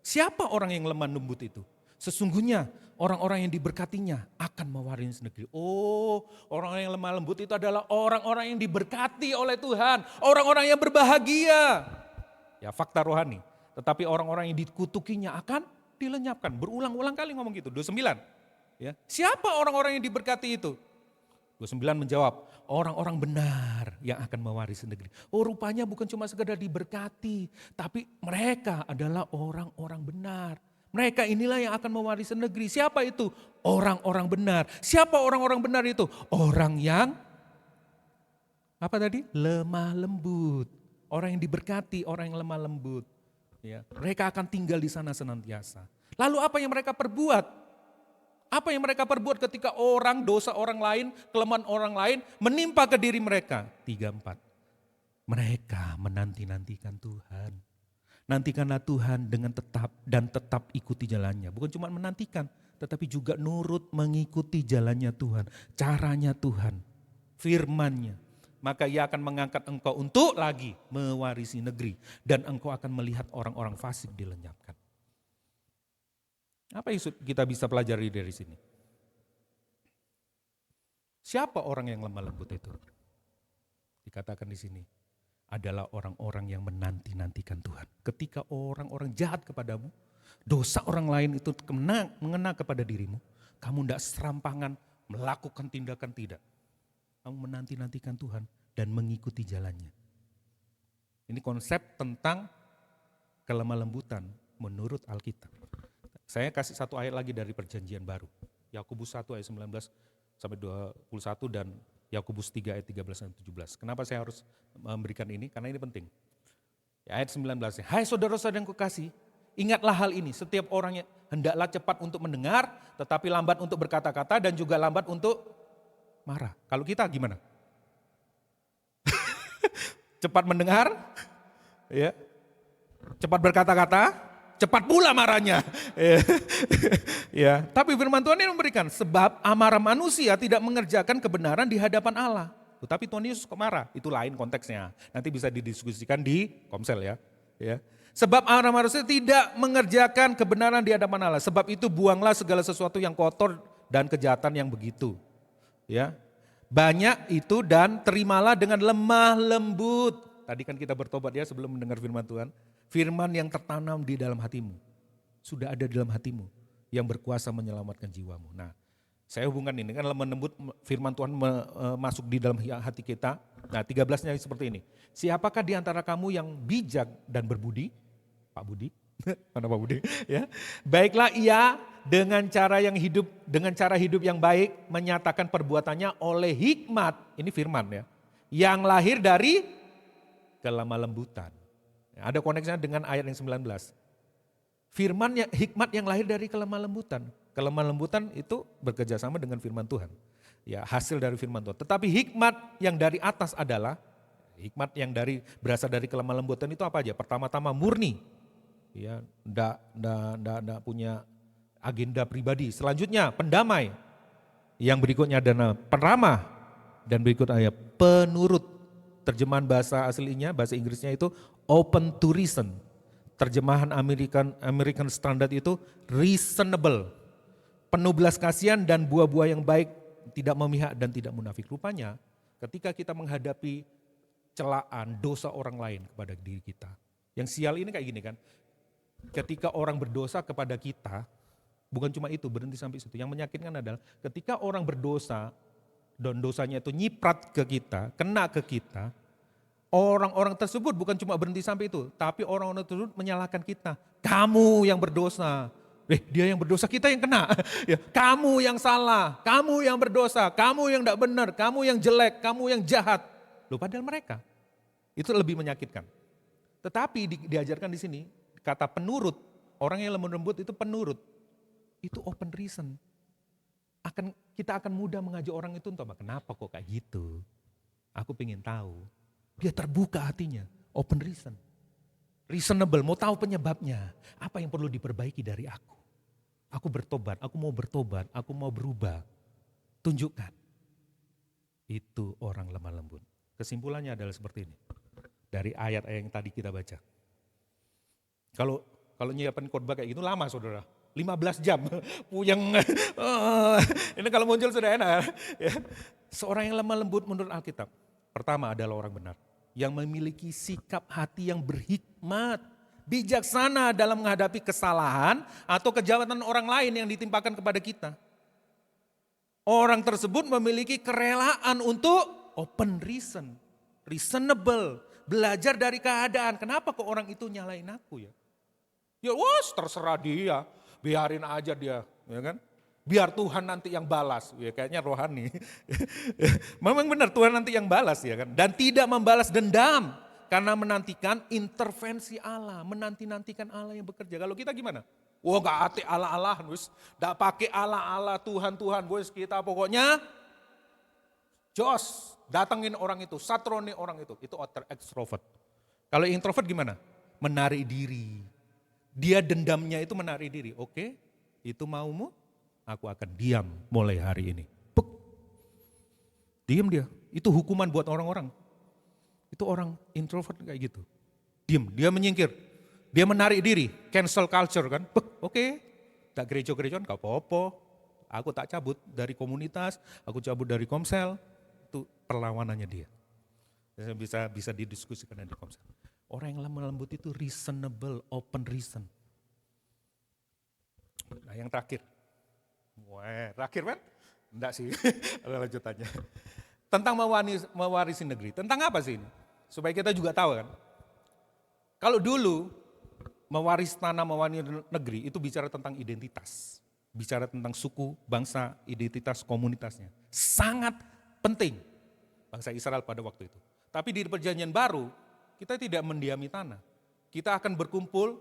Siapa orang yang lemah lembut itu? Sesungguhnya orang-orang yang diberkatinya akan mewarisi negeri. Oh, orang-orang yang lemah lembut itu adalah orang-orang yang diberkati oleh Tuhan. Orang-orang yang berbahagia. Ya fakta rohani. Tetapi orang-orang yang dikutukinya akan dilenyapkan. Berulang-ulang kali ngomong gitu. 29. Ya. Siapa orang-orang yang diberkati itu? 29 menjawab, orang-orang benar yang akan mewarisi negeri. Oh rupanya bukan cuma sekedar diberkati. Tapi mereka adalah orang-orang benar. Mereka inilah yang akan mewarisi negeri. Siapa itu? Orang-orang benar. Siapa orang-orang benar itu? Orang yang, apa tadi? Lemah lembut. Orang yang diberkati, orang yang lemah lembut. Ya, mereka akan tinggal di sana senantiasa. Lalu apa yang mereka perbuat? Apa yang mereka perbuat ketika dosa orang lain, kelemahan orang lain menimpa ke diri mereka? 34. Mereka menanti-nantikan Tuhan. Nantikanlah Tuhan dengan tetap ikuti jalannya. Bukan cuma menantikan, tetapi juga nurut mengikuti jalannya Tuhan. Caranya Tuhan, firman-Nya. Maka Ia akan mengangkat engkau untuk lagi mewarisi negeri. Dan engkau akan melihat orang-orang fasik dilenyapkan. Apa yang kita bisa pelajari dari sini? Siapa orang yang lemah lembut itu? Dikatakan di sini. Adalah orang-orang yang menanti-nantikan Tuhan. Ketika orang-orang jahat kepadamu, dosa orang lain itu mengena kepada dirimu, kamu tidak serampangan melakukan tindakan tidak. Kamu menanti-nantikan Tuhan dan mengikuti jalannya. Ini konsep tentang kelemah lembutan menurut Alkitab. Saya kasih satu ayat lagi dari Perjanjian Baru. Yakobus 1 ayat 19 sampai 21 dan Yakobus 3 ayat 13 sampai 17. Kenapa saya harus memberikan ini? Karena ini penting. Ayat 19, hai saudara-saudara yang kukasih, ingatlah hal ini, setiap orang hendaklah cepat untuk mendengar, tetapi lambat untuk berkata-kata dan juga lambat untuk marah. Kalau kita gimana? Cepat mendengar, ya, cepat berkata-kata, cepat pula marahnya. Ya, tapi firman Tuhan ini memberikan, sebab amarah manusia tidak mengerjakan kebenaran di hadapan Allah. Tapi Tuhan Yesus kok marah, itu lain konteksnya. Nanti bisa didiskusikan di komsel ya. Sebab amarah manusia tidak mengerjakan kebenaran di hadapan Allah. Sebab itu buanglah segala sesuatu yang kotor dan kejahatan yang begitu. Ya, banyak itu dan terimalah dengan lemah lembut. Tadi kan kita bertobat ya sebelum mendengar firman Tuhan. Firman yang tertanam di dalam hatimu. Sudah ada di dalam hatimu. Yang berkuasa menyelamatkan jiwamu. Nah, saya hubungkan ini kan lemah lembut firman Tuhan masuk di dalam hati kita. Nah 13-nya seperti ini. Siapakah di antara kamu yang bijak dan berbudi? Pak Budi, mana Pak Budi? Ya, baiklah ia dengan cara hidup yang baik menyatakan perbuatannya oleh hikmat. Ini firman ya. Yang lahir dari kelemah lembutan. Ada koneksinya dengan ayat yang 19. Firman hikmat yang lahir dari kelemah lembutan. Kelemah lembutan itu bekerja sama dengan firman Tuhan. Ya, hasil dari firman Tuhan. Tetapi hikmat yang dari atas adalah, hikmat yang berasal dari kelemah lembutan itu apa aja? Pertama-tama murni. Ya, enggak punya agenda pribadi. Selanjutnya pendamai. Yang berikutnya adalah peramah. Dan berikut ayat penurut. Terjemahan bahasa aslinya, bahasa Inggrisnya itu open to reason. Terjemahan American Standard itu reasonable. Penuh belas kasihan dan buah-buah yang baik, tidak memihak dan tidak munafik. Rupanya ketika kita menghadapi celaan dosa orang lain kepada diri kita. Yang sial ini kayak gini kan. Ketika orang berdosa kepada kita, bukan cuma itu, berhenti sampai situ. Yang menyakitkan adalah ketika orang berdosa dan dosanya itu nyiprat ke kita, kena ke kita, orang-orang tersebut bukan cuma berhenti sampai itu, tapi orang-orang tersebut menyalahkan kita. Kamu yang berdosa. Dia yang berdosa, kita yang kena. Ya, kamu yang salah, kamu yang berdosa, kamu yang tidak benar, kamu yang jelek, kamu yang jahat. Loh, padahal mereka. Itu lebih menyakitkan. Tetapi diajarkan di sini, kata penurut, orang yang lemah lembut itu penurut. Itu open reason. Kita akan mudah mengajak orang itu untuk kenapa kok kayak gitu. Aku pengen tahu. Dia terbuka hatinya, open reason. Reasonable, mau tahu penyebabnya. Apa yang perlu diperbaiki dari aku. Aku bertobat, aku mau berubah. Tunjukkan. Itu orang lemah lembut. Kesimpulannya adalah seperti ini. Dari ayat-ayat yang tadi kita baca. Kalau nyiapin khotbah kayak gitu lama saudara. 15 jam. Puyeng. Ini kalau muncul sudah enak. Ya. Seorang yang lemah lembut menurut Alkitab. Pertama adalah orang benar. Yang memiliki sikap hati yang berhikmat. Bijaksana dalam menghadapi kesalahan atau kejahatan orang lain yang ditimpakan kepada kita. Orang tersebut memiliki kerelaan untuk open reason. Reasonable. Belajar dari keadaan. Kenapa kok orang itu nyalain aku ya? Ya terserah dia. Biarin aja dia. Ya kan? Biar Tuhan nanti yang balas. Ya kayaknya rohani. Memang benar Tuhan nanti yang balas ya kan. Dan tidak membalas dendam. Karena menantikan intervensi Allah. Menanti-nantikan Allah yang bekerja. Kalau kita gimana? Wah gak hati Allah-Allah. Gak pakai Allah-Allah Tuhan-Tuhan. Kita pokoknya jos. Datangin orang itu. Satroni orang itu. Itu extrovert. Kalau introvert gimana? Menarik diri. Dia dendamnya itu menarik diri. Oke, itu maumu? Aku akan diam mulai hari ini. Puk. Diam dia. Itu hukuman buat orang-orang. Itu orang introvert kayak gitu. Diam, dia menyingkir. Dia menarik diri. Cancel culture kan. Oke. Tak gereja-gerejaan gak apa-apa. Aku tak cabut dari komunitas. Aku cabut dari komsel. Itu perlawanannya dia. Bisa didiskusikan di komsel. Orang yang lemah lembut itu reasonable, open reason. Nah yang terakhir. Terakhir kan? Enggak sih, ada lanjutannya. Tentang mewarisi negeri. Tentang apa sih ini? Supaya kita juga tahu kan. Kalau dulu mewaris tanah, mewaris negeri, itu bicara tentang identitas. Bicara tentang suku, bangsa, identitas, komunitasnya. Sangat penting bangsa Israel pada waktu itu. Tapi di perjanjian baru, kita tidak mendiami tanah. Kita akan berkumpul,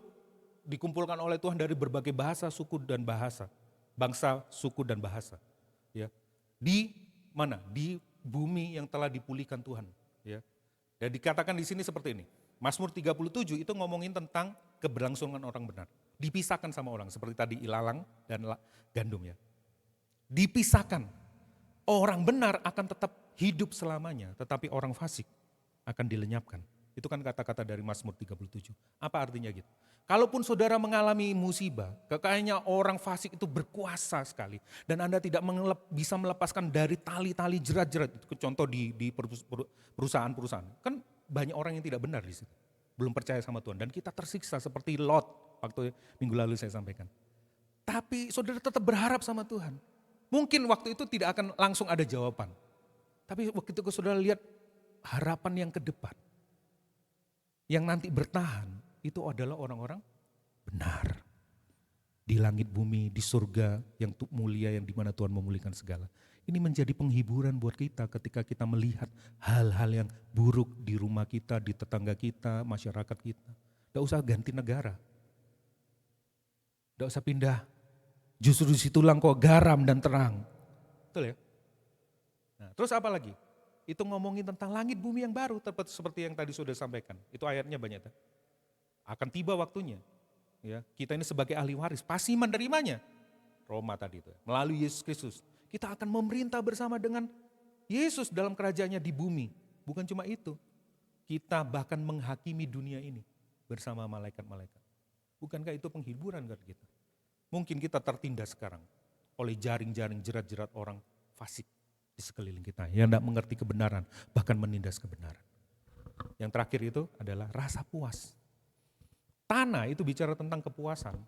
dikumpulkan oleh Tuhan dari berbagai bahasa, suku dan bahasa. Bangsa, suku dan bahasa. Ya. Di mana? Di bumi yang telah dipulihkan Tuhan. Ya. Dan dikatakan di sini seperti ini. Mazmur 37 itu ngomongin tentang keberlangsungan orang benar. Dipisahkan sama orang, seperti tadi ilalang dan gandum ya. Dipisahkan. Orang benar akan tetap hidup selamanya, tetapi orang fasik akan dilenyapkan. Itu kan kata-kata dari Mazmur 37. Apa artinya gitu? Kalaupun saudara mengalami musibah, kayaknya orang fasik itu berkuasa sekali. Dan Anda tidak bisa melepaskan dari tali-tali jerat-jerat. Itu contoh di perusahaan-perusahaan. Kan banyak orang yang tidak benar di situ. Belum percaya sama Tuhan. Dan kita tersiksa seperti Lot waktu minggu lalu saya sampaikan. Tapi saudara tetap berharap sama Tuhan. Mungkin waktu itu tidak akan langsung ada jawaban. Tapi waktu itu saudara lihat harapan yang ke depan. Yang nanti bertahan itu adalah orang-orang benar. Di langit bumi, di surga yang mulia yang dimana Tuhan memulihkan segala. Ini menjadi penghiburan buat kita ketika kita melihat hal-hal yang buruk di rumah kita, di tetangga kita, masyarakat kita. Tidak usah ganti negara. Tidak usah pindah. Justru di situlah kok garam dan terang. Betul ya? Nah, terus apa lagi? Itu ngomongin tentang langit bumi yang baru, seperti yang tadi sudah sampaikan. Itu ayatnya banyak. Akan tiba waktunya. Ya, kita ini sebagai ahli waris, pasti menerimanya. Roma tadi itu, melalui Yesus Kristus. Kita akan memerintah bersama dengan Yesus dalam kerajaannya di bumi. Bukan cuma itu, kita bahkan menghakimi dunia ini bersama malaikat-malaikat. Bukankah itu penghiburan kan kita? Mungkin kita tertindas sekarang oleh jaring-jaring jerat-jerat orang fasik di sekeliling kita yang tidak mengerti kebenaran, bahkan menindas kebenaran. Yang terakhir itu adalah rasa puas. Tanah itu bicara tentang kepuasan.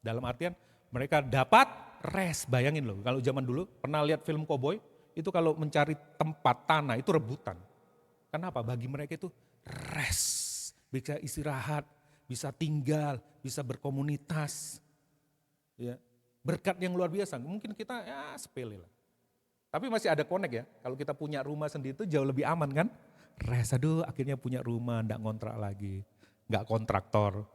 Dalam artian mereka dapat rest. Bayangin loh, kalau zaman dulu pernah lihat film Cowboy, itu kalau mencari tempat tanah itu rebutan. Kenapa? Bagi mereka itu rest, bisa istirahat, bisa tinggal, bisa berkomunitas. Ya, berkat yang luar biasa. Mungkin kita ya sepele lah. Tapi masih ada connect ya. Kalau kita punya rumah sendiri itu jauh lebih aman kan. Rest, aduh akhirnya punya rumah, enggak ngontrak lagi. Enggak kontraktor.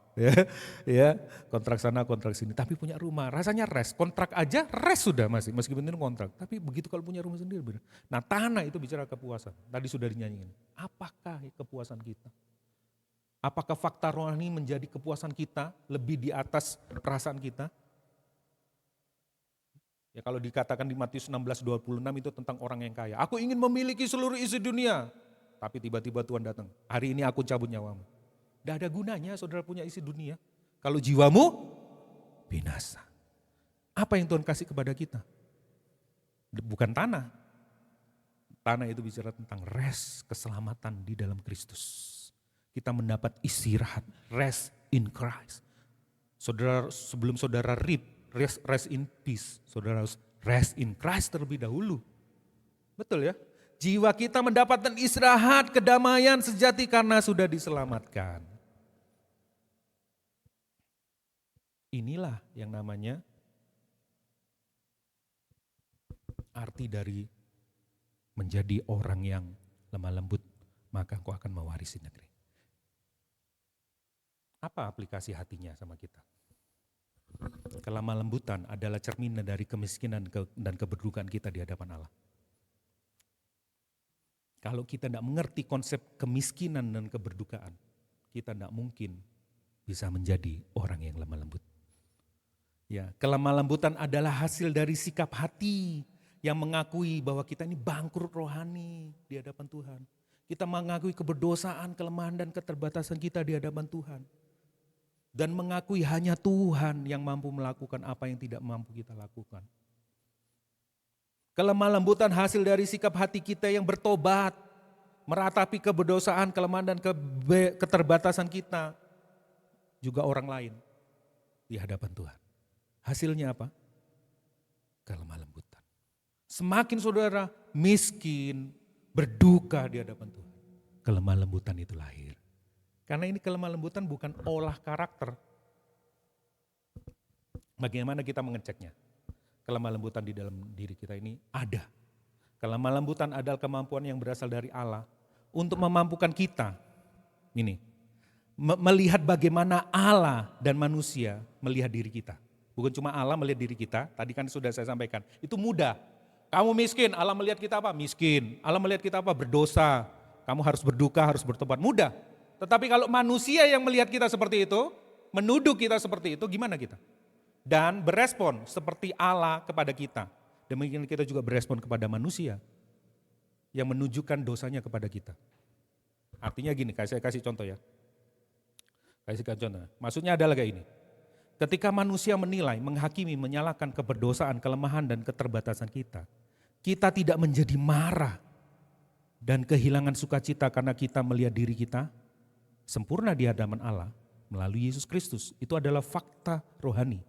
Ya, kontrak sana, kontrak sini. Tapi punya rumah, rasanya rest. Kontrak aja rest sudah masih, meskipun itu kontrak. Tapi begitu kalau punya rumah sendiri benar. Nah tanah itu bicara kepuasan. Tadi sudah dinyanyiin. Apakah kepuasan kita? Apakah fakta rohani menjadi kepuasan kita lebih di atas perasaan kita? Ya kalau dikatakan di Matius 16:26 itu tentang orang yang kaya. Aku ingin memiliki seluruh isi dunia. Tapi tiba-tiba Tuhan datang. Hari ini aku cabut nyawamu. Tidak ada gunanya saudara punya isi dunia. Kalau jiwamu binasa. Apa yang Tuhan kasih kepada kita? Bukan tanah. Tanah itu bicara tentang rest, keselamatan di dalam Kristus. Kita mendapat istirahat, rest in Christ. Saudara, sebelum saudara rest in peace, saudara harus rest in Christ terlebih dahulu. Betul ya? Jiwa kita mendapatkan istirahat, kedamaian sejati karena sudah diselamatkan. Inilah yang namanya arti dari menjadi orang yang lemah lembut, maka kau akan mewarisi negeri. Apa aplikasi hatinya sama kita? Kelemah lembutan adalah cerminan dari kemiskinan dan keberdukaan kita di hadapan Allah. Kalau kita tidak mengerti konsep kemiskinan dan keberdukaan, kita tidak mungkin bisa menjadi orang yang lemah lembut. Ya, kelemah lembutan adalah hasil dari sikap hati yang mengakui bahwa kita ini bangkrut rohani di hadapan Tuhan. Kita mengakui keberdosaan, kelemahan dan keterbatasan kita di hadapan Tuhan. Dan mengakui hanya Tuhan yang mampu melakukan apa yang tidak mampu kita lakukan. Kelemah lembutan hasil dari sikap hati kita yang bertobat, meratapi keberdosaan, kelemahan dan keterbatasan kita, juga orang lain di hadapan Tuhan. Hasilnya apa? Kelemah lembutan. Semakin saudara miskin, berduka di hadapan Tuhan, kelemah lembutan itu lahir. Karena ini kelemah lembutan bukan olah karakter, Bagaimana kita mengeceknya? Kelemah lembutan di dalam diri kita ini ada. Kelemah lembutan adalah kemampuan yang berasal dari Allah untuk memampukan kita ini melihat bagaimana Allah dan manusia melihat diri kita. Bukan cuma Allah melihat diri kita, tadi kan sudah saya sampaikan. Itu mudah. Kamu miskin, Allah melihat kita apa? Miskin. Allah melihat kita apa? Berdosa. Kamu harus berduka, harus bertobat. Mudah. Tetapi kalau manusia yang melihat kita seperti itu, menuduh kita seperti itu, gimana kita? Dan berespon seperti Allah kepada kita. Demikian kita juga berespon kepada manusia yang menunjukkan dosanya kepada kita. Artinya gini, saya kasih contoh ya. Kasih contoh. Maksudnya adalah kayak ini. Ketika manusia menilai, menghakimi, menyalahkan keberdosaan, kelemahan dan keterbatasan kita, kita tidak menjadi marah dan kehilangan sukacita karena kita melihat diri kita sempurna di hadapan Allah melalui Yesus Kristus. Itu adalah fakta rohani.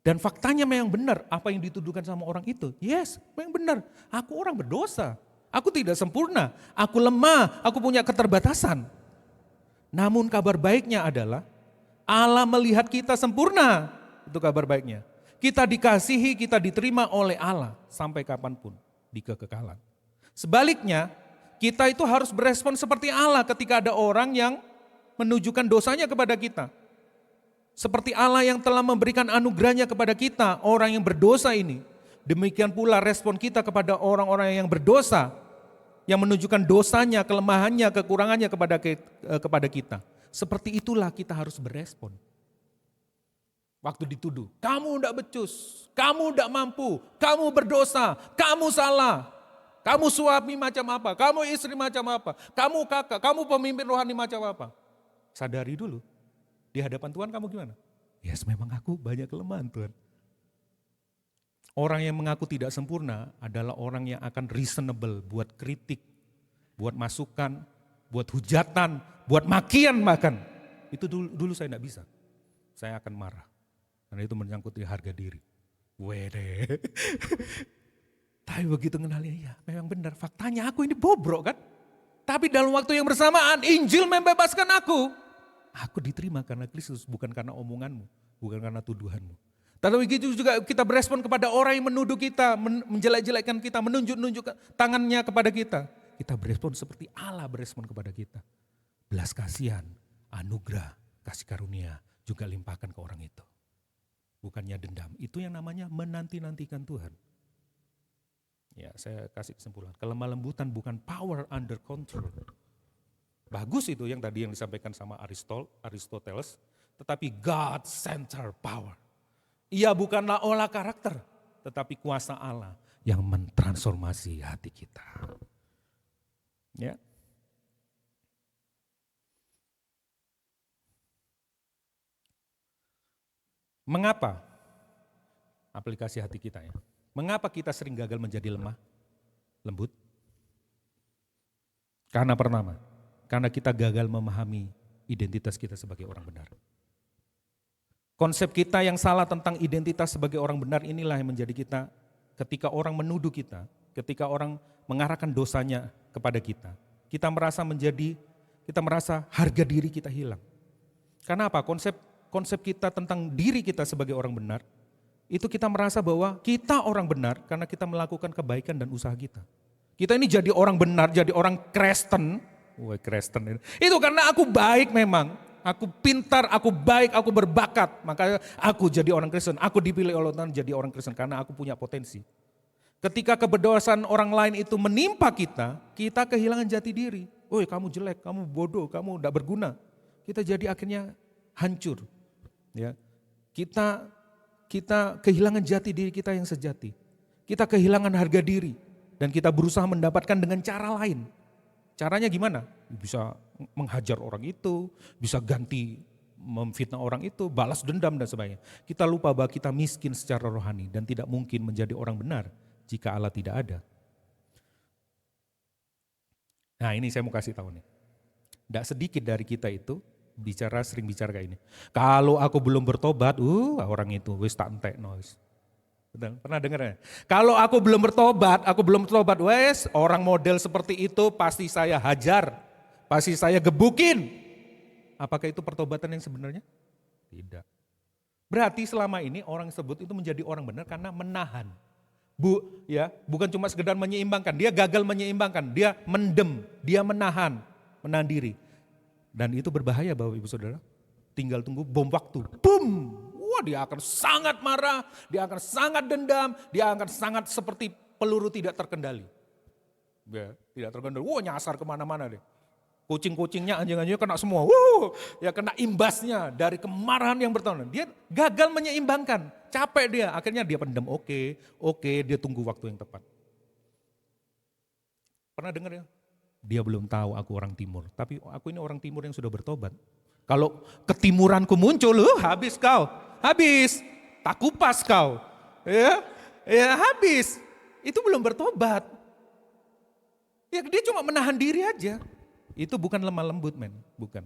Dan faktanya memang benar apa yang dituduhkan sama orang itu. Yes, memang benar. Aku orang berdosa. Aku tidak sempurna. Aku lemah. Aku punya keterbatasan. Namun kabar baiknya adalah Allah melihat kita sempurna. Itu kabar baiknya. Kita dikasihi, kita diterima oleh Allah sampai kapanpun di kekekalan. Sebaliknya, kita itu harus berespon seperti Allah ketika ada orang yang menunjukkan dosanya kepada kita. Seperti Allah yang telah memberikan anugerahnya kepada kita, orang yang berdosa ini. Demikian pula respon kita kepada orang-orang yang berdosa, yang menunjukkan dosanya, kelemahannya, kekurangannya kepada kita. Seperti itulah kita harus berespon. Waktu dituduh, kamu tidak becus, kamu tidak mampu, kamu berdosa, kamu salah. Kamu suami macam apa, kamu istri macam apa, kamu kakak, kamu pemimpin rohani macam apa. Sadari dulu. Di hadapan Tuhan kamu gimana? Yes, memang aku banyak kelemahan Tuhan. Orang yang mengaku tidak sempurna adalah orang yang akan reasonable buat kritik, buat masukan, buat hujatan, buat makian bahkan. Itu dulu saya tidak bisa. Saya akan marah. Karena itu menyangkut harga diri. Wede. Tapi begitu kenalnya, ya memang benar. Faktanya aku ini bobrok kan. Tapi dalam waktu yang bersamaan Injil membebaskan aku. Aku diterima karena Kristus, bukan karena omonganmu, bukan karena tuduhanmu. Tapi begitu juga kita berespon kepada orang yang menuduh kita, menjelek-jelekkan kita, menunjuk tangannya kepada kita. Kita berespon seperti Allah berespon kepada kita. Belas kasihan, anugerah, kasih karunia juga limpahkan ke orang itu. Bukannya dendam, itu yang namanya menanti-nantikan Tuhan. Ya, saya kasih kesimpulan, kelemah lembutan bukan power under control. Bagus itu yang tadi yang disampaikan sama Aristoteles, tetapi God-centered power. Ia bukanlah olah karakter, tetapi kuasa Allah yang mentransformasi hati kita. Ya. Mengapa aplikasi hati kita ya? Mengapa kita sering gagal menjadi lemah, lembut? Karena pertama, karena kita gagal memahami identitas kita sebagai orang benar. Konsep kita yang salah tentang identitas sebagai orang benar inilah yang menjadi kita ketika orang menuduh kita, ketika orang mengarahkan dosanya kepada kita. Kita merasa harga diri kita hilang. Karena apa? Konsep kita tentang diri kita sebagai orang benar, itu kita merasa bahwa kita orang benar karena kita melakukan kebaikan dan usaha kita. Kita ini jadi orang benar, jadi orang Kristen. Kristen itu karena aku baik memang, aku pintar, aku baik, aku berbakat, maka aku jadi orang Kristen, aku dipilih oleh Tuhan jadi orang Kristen karena aku punya potensi. Ketika keberdosaan orang lain itu menimpa kita, kita kehilangan jati diri. Kamu jelek, kamu bodoh, kamu tidak berguna. Kita jadi akhirnya hancur. Ya, kita kehilangan jati diri kita yang sejati. Kita kehilangan harga diri dan kita berusaha mendapatkan dengan cara lain. Caranya gimana? Bisa menghajar orang itu, bisa ganti memfitnah orang itu, balas dendam dan sebagainya. Kita lupa bahwa kita miskin secara rohani dan tidak mungkin menjadi orang benar jika Allah tidak ada. Nah ini saya mau kasih tahu nih. Tidak sedikit dari kita itu sering bicara kayak ini. Kalau aku belum bertobat, orang itu wis tak entek noise. Pernah dengar ya? Kalau aku belum bertobat, wes orang model seperti itu pasti saya hajar, pasti saya gebukin. Apakah itu pertobatan yang sebenarnya? Tidak. Berarti selama ini orang sebut itu menjadi orang benar karena menahan. Bukan cuma sekedar menyeimbangkan, dia gagal menyeimbangkan, dia mendem, dia menahan diri. Dan itu berbahaya Bapak Ibu Saudara. Tinggal tunggu bom waktu, boom! Wah, dia akan sangat marah, dia akan sangat dendam, dia akan sangat seperti peluru tidak terkendali. Ya, tidak terkendali, wah nyasar kemana-mana deh. Kucing-kucingnya, anjing-anjingnya kena semua, ya kena imbasnya dari kemarahan yang bertahun-tahun. Dia gagal menyeimbangkan, capek dia, akhirnya dia pendam, oke, dia tunggu waktu yang tepat. Pernah dengar ya? Dia belum tahu aku orang timur, tapi aku ini orang timur yang sudah bertobat. Kalau ketimuranku muncul, habis kau, habis, tak kupas kau, ya habis. Itu belum bertobat. Ya dia cuma menahan diri aja. Itu bukan lemah lembut men, bukan.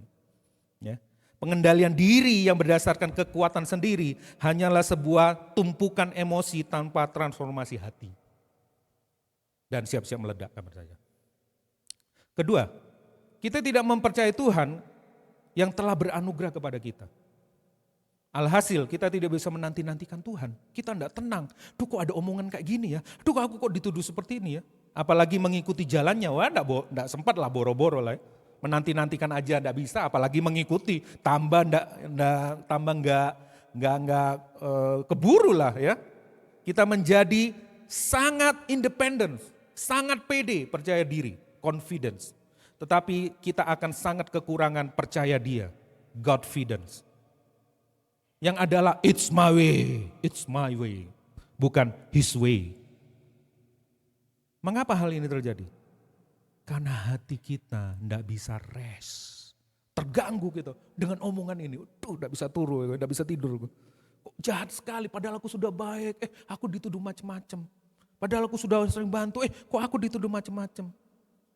Ya. Pengendalian diri yang berdasarkan kekuatan sendiri hanyalah sebuah tumpukan emosi tanpa transformasi hati. Dan siap-siap meledak kamar saja. Kedua, kita tidak mempercayai Tuhan yang telah beranugerah kepada kita. Alhasil kita tidak bisa menanti-nantikan Tuhan. Kita tidak tenang. Duh kok ada omongan kayak gini ya. Duh aku kok dituduh seperti ini ya. Apalagi mengikuti jalannya. Wah tidak sempat lah boro-boro lah ya. Menanti-nantikan aja tidak bisa. Apalagi mengikuti. Tambah nggak keburu lah ya. Kita menjadi sangat independen. Sangat pede percaya diri. Confidence. Tetapi kita akan sangat kekurangan percaya dia. Godfidence. Yang adalah it's my way, bukan his way. Mengapa hal ini terjadi? Karena hati kita tidak bisa rest, terganggu gitu dengan omongan ini. Tidak bisa turun, tidak bisa tidur. Kok jahat sekali, padahal aku sudah baik, aku dituduh macam-macam. Padahal aku sudah sering bantu, kok aku dituduh macam-macam.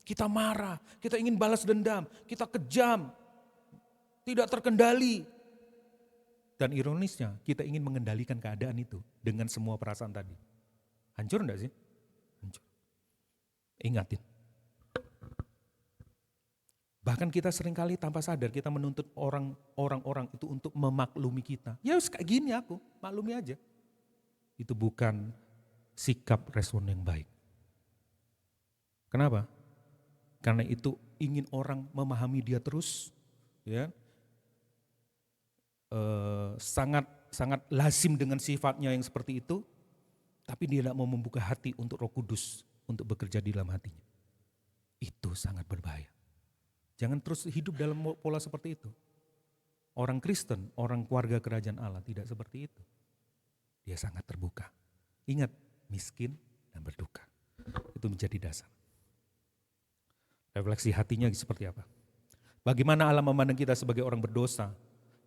Kita marah, kita ingin balas dendam, kita kejam, tidak terkendali. Dan ironisnya kita ingin mengendalikan keadaan itu dengan semua perasaan tadi. Hancur enggak sih? Hancur. Ingatin. Bahkan kita seringkali tanpa sadar kita menuntut orang-orang itu untuk memaklumi kita. Ya kayak gini aku, maklumi aja. Itu bukan sikap respon yang baik. Kenapa? Karena itu ingin orang memahami dia terus, ya. Sangat lazim dengan sifatnya yang seperti itu, tapi dia tidak mau membuka hati untuk Roh Kudus untuk bekerja di dalam hatinya. Itu sangat berbahaya. Jangan terus hidup dalam pola seperti itu. Orang Kristen, orang keluarga kerajaan Allah tidak seperti itu. Dia sangat terbuka. Ingat, miskin dan berduka. Itu menjadi dasar. Refleksi hatinya seperti apa? Bagaimana Allah memandang kita sebagai orang berdosa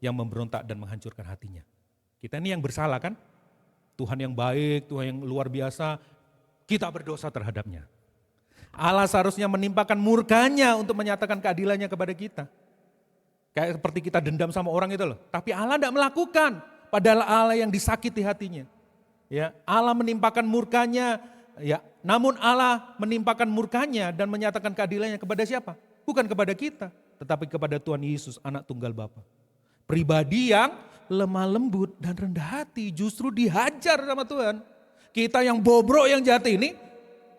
yang memberontak dan menghancurkan hatinya. Kita ini yang bersalah kan? Tuhan yang baik, Tuhan yang luar biasa, kita berdosa terhadapnya. Allah seharusnya menimpakan murkanya untuk menyatakan keadilannya kepada kita. Kayak seperti kita dendam sama orang itu loh. Tapi Allah tidak melakukan, padahal Allah yang disakiti hatinya. Ya, Allah menimpakan murkanya, ya, namun Allah menimpakan murkanya dan menyatakan keadilannya kepada siapa? Bukan kepada kita, tetapi kepada Tuhan Yesus, anak tunggal Bapa. Pribadi yang lemah lembut dan rendah hati justru dihajar sama Tuhan. Kita yang bobrok yang jahat ini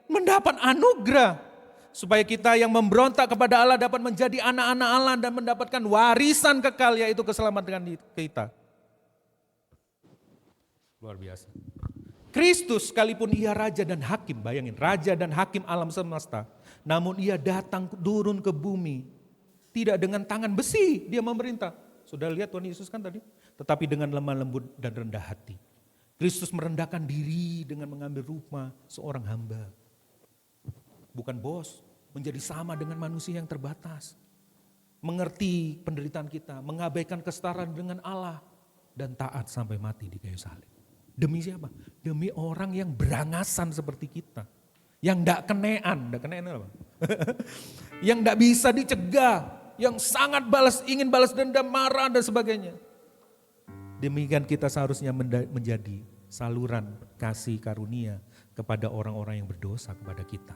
mendapat anugerah. Supaya kita yang memberontak kepada Allah dapat menjadi anak-anak Allah dan mendapatkan warisan kekal yaitu keselamatan kita. Luar biasa. Kristus sekalipun ia raja dan hakim, bayangin raja dan hakim alam semesta. Namun ia datang turun ke bumi. Tidak dengan tangan besi dia memerintah. Sudah lihat Tuhan Yesus kan tadi? Tetapi dengan lemah lembut dan rendah hati. Kristus merendahkan diri dengan mengambil rupa seorang hamba. Bukan bos, menjadi sama dengan manusia yang terbatas. Mengerti penderitaan kita, mengabaikan kesetaraan dengan Allah. Dan taat sampai mati di kayu salib. Demi siapa? Demi orang yang berangasan seperti kita. Yang tidak kenean apa? Yang tidak bisa dicegah. Yang sangat ingin balas dendam, marah dan sebagainya. Demikian kita seharusnya menjadi saluran kasih karunia kepada orang-orang yang berdosa kepada kita.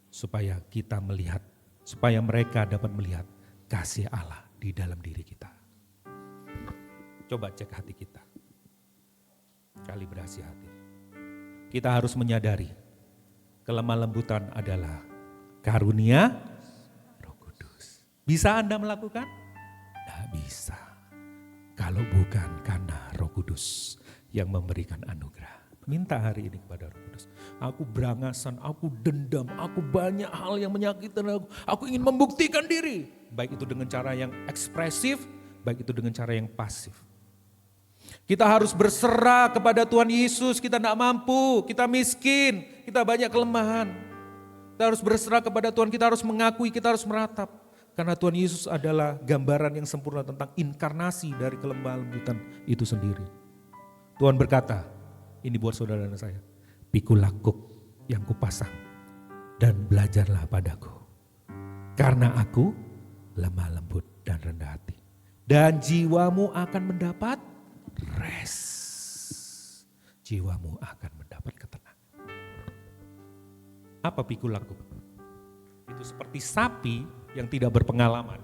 Supaya kita melihat, supaya mereka dapat melihat kasih Allah di dalam diri kita. Coba cek hati kita. Kalibrasi hati. Kita harus menyadari kelemah lembutan adalah karunia Roh Kudus. Bisa Anda melakukan? Tidak bisa. Kalau bukan karena Roh Kudus yang memberikan anugerah. Minta hari ini kepada Roh Kudus. Aku berangasan, aku dendam, aku banyak hal yang menyakitkan aku. Aku ingin membuktikan diri. Baik itu dengan cara yang ekspresif, baik itu dengan cara yang pasif. Kita harus berserah kepada Tuhan Yesus, kita tidak mampu, kita miskin, kita banyak kelemahan. Kita harus berserah kepada Tuhan, kita harus mengakui, kita harus meratap. Karena Tuhan Yesus adalah gambaran yang sempurna tentang inkarnasi dari kelemah lembutan itu sendiri. Tuhan berkata, ini buat saudara dan saya, pikul lakuk yang kupasang dan belajarlah padaku. Karena aku lemah lembut dan rendah hati. Dan jiwamu akan mendapat rest. Jiwamu akan mendapat ketenangan. Apa pikul lakuk? Itu seperti sapi yang tidak berpengalaman.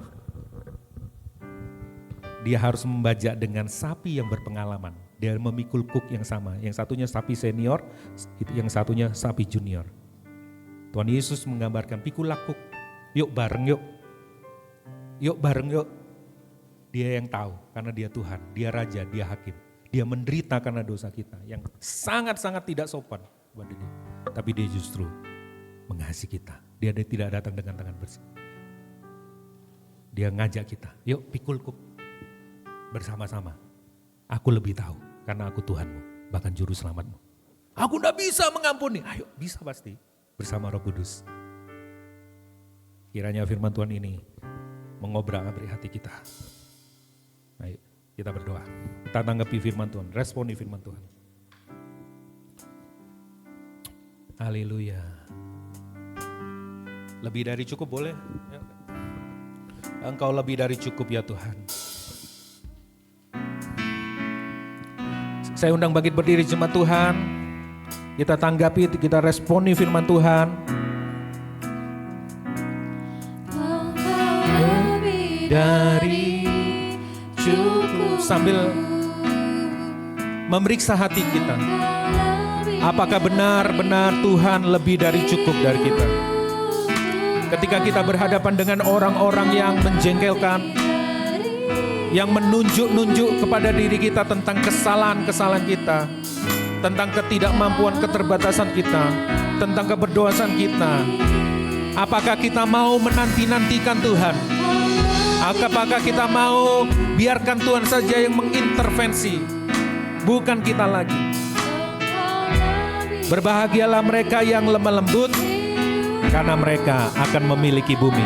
Dia harus membajak dengan sapi yang berpengalaman. Dia memikul kuk yang sama. Yang satunya sapi senior, yang satunya sapi junior. Tuhan Yesus menggambarkan pikul lakuk. Yuk bareng yuk. Yuk bareng yuk. Dia yang tahu karena dia Tuhan, dia Raja, dia Hakim. Dia menderita karena dosa kita yang sangat-sangat tidak sopan kepada dia. Tapi dia justru mengasihi kita. Dia tidak datang dengan tangan bersih. Dia ngajak kita, yuk pikul kuk bersama-sama. Aku lebih tahu karena aku Tuhanmu, bahkan juru selamatmu. Aku tidak bisa mengampuni. Ayo bisa pasti bersama Roh Kudus. Kiranya firman Tuhan ini mengobrak-abrik hati kita. Ayo kita berdoa. Kita tanggapi firman Tuhan, responi firman Tuhan. Haleluya. Lebih dari cukup boleh? Ya. Engkau lebih dari cukup ya Tuhan. Saya undang bangkit berdiri jemaat Tuhan. Kita tanggapi, kita responi firman Tuhan. Dari cukup, sambil memeriksa hati kita. Apakah benar-benar Tuhan lebih dari cukup dari kita? Ketika kita berhadapan dengan orang-orang yang menjengkelkan, yang menunjuk-nunjuk kepada diri kita tentang kesalahan-kesalahan kita, tentang ketidakmampuan, keterbatasan kita, tentang keberdosan kita. Apakah kita mau menanti-nantikan Tuhan? Apakah kita mau biarkan Tuhan saja yang mengintervensi, bukan kita lagi? Berbahagialah mereka yang lemah lembut, karena mereka akan memiliki bumi.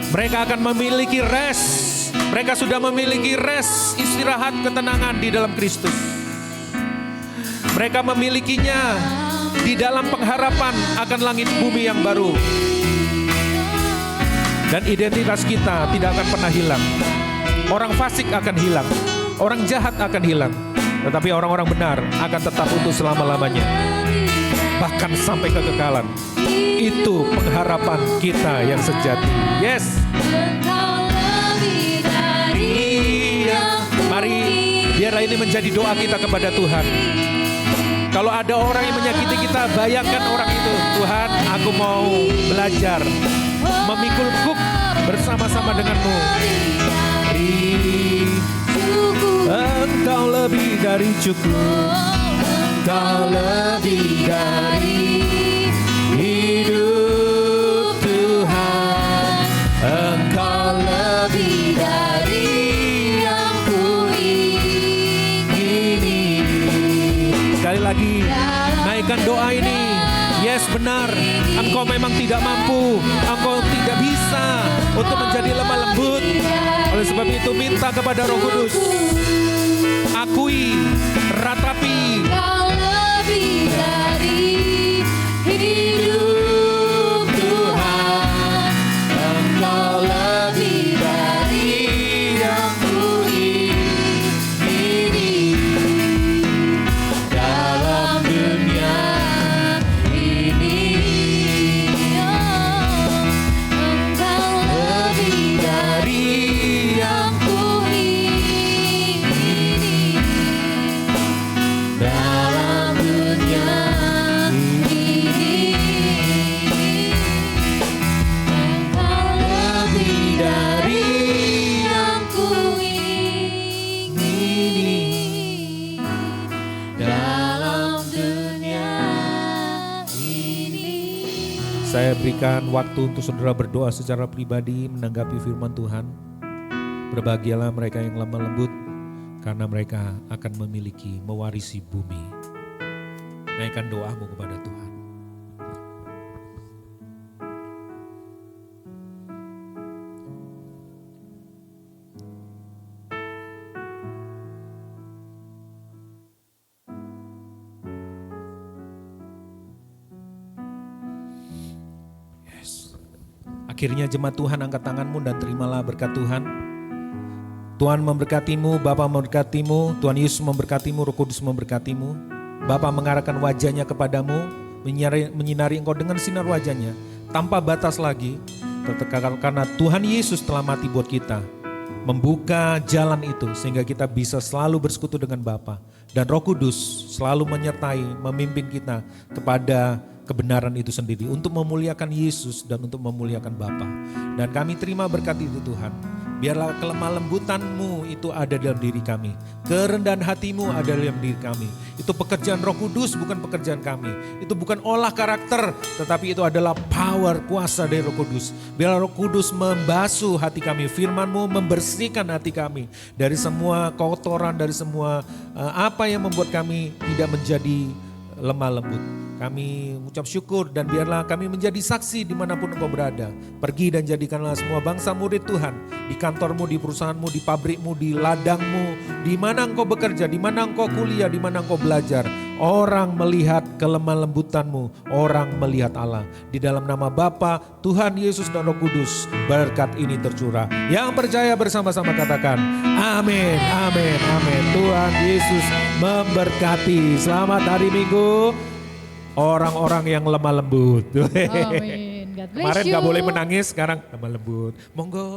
Mereka akan memiliki rest. Mereka sudah memiliki rest, istirahat, ketenangan di dalam Kristus. Mereka memilikinya di dalam pengharapan akan langit bumi yang baru. Dan identitas kita tidak akan pernah hilang. Orang fasik akan hilang, orang jahat akan hilang. Tetapi orang-orang benar akan tetap untuk selama-lamanya. Bahkan sampai kekekalan. Itu pengharapan kita yang sejati. Yes. Mari biarlah ini menjadi doa kita kepada Tuhan. Kalau ada orang yang menyakiti kita, bayangkan orang itu. Tuhan, aku mau belajar memikul kuk bersama-sama denganmu. Engkau lebih dari cukup. Engkau lebih dari hidup Tuhan. Engkau lebih dari yang ku ingini. Sekali lagi, naikkan doa ini. Yes, benar, engkau memang tidak mampu, engkau tidak bisa untuk menjadi lemah lembut. Oleh sebab itu minta kepada Roh Kudus. Akui, ratapi. Engkau lebih dari hidup Tuhan. Engkau lebih dari yang ku ingini dalam dunia. berikan waktu untuk saudara berdoa secara pribadi menanggapi firman Tuhan. Berbahagialah mereka yang lemah lembut, karena mereka akan memiliki, mewarisi bumi. Naikkan doamu kepada Tuhan. Akhirnya jemaat Tuhan, angkat tanganmu dan terimalah berkat Tuhan. Tuhan memberkatimu, Bapa memberkatimu, Tuhan Yesus memberkatimu, Roh Kudus memberkatimu. Bapa mengarahkan wajahnya kepadamu, menyinari engkau dengan sinar wajahnya, tanpa batas lagi. Karena Tuhan Yesus telah mati buat kita, membuka jalan itu sehingga kita bisa selalu bersekutu dengan Bapa. Dan Roh Kudus selalu menyertai, memimpin kita kepada kebenaran itu sendiri untuk memuliakan Yesus dan untuk memuliakan Bapa. Dan kami terima berkat itu Tuhan. Biarlah kelemah lembutan-Mu itu ada dalam diri kami. Kerendahan hati-Mu ada dalam diri kami. Itu pekerjaan Roh Kudus, bukan pekerjaan kami. Itu bukan olah karakter, tetapi itu adalah power, kuasa dari Roh Kudus. Biarlah Roh Kudus membasuh hati kami. Firman-Mu membersihkan hati kami dari semua kotoran, dari semua apa yang membuat kami tidak menjadi lemah lembut. Kami mengucap syukur dan biarlah kami menjadi saksi dimanapun engkau berada. Pergi dan jadikanlah semua bangsa murid Tuhan. Di kantormu, di perusahaanmu, di pabrikmu, di ladangmu. Di mana engkau bekerja, di mana engkau kuliah, di mana engkau belajar. Orang melihat kelemah lembutanmu, orang melihat Allah. Di dalam nama Bapa, Tuhan Yesus dan Roh Kudus, berkat ini tercurah. Yang percaya bersama-sama katakan, amin, amin, amin. Tuhan Yesus memberkati. Selamat hari Minggu. Orang-orang yang lemah lembut. Amin. God bless Kemarin you. gak boleh menangis, sekarang lemah lembut. Monggo.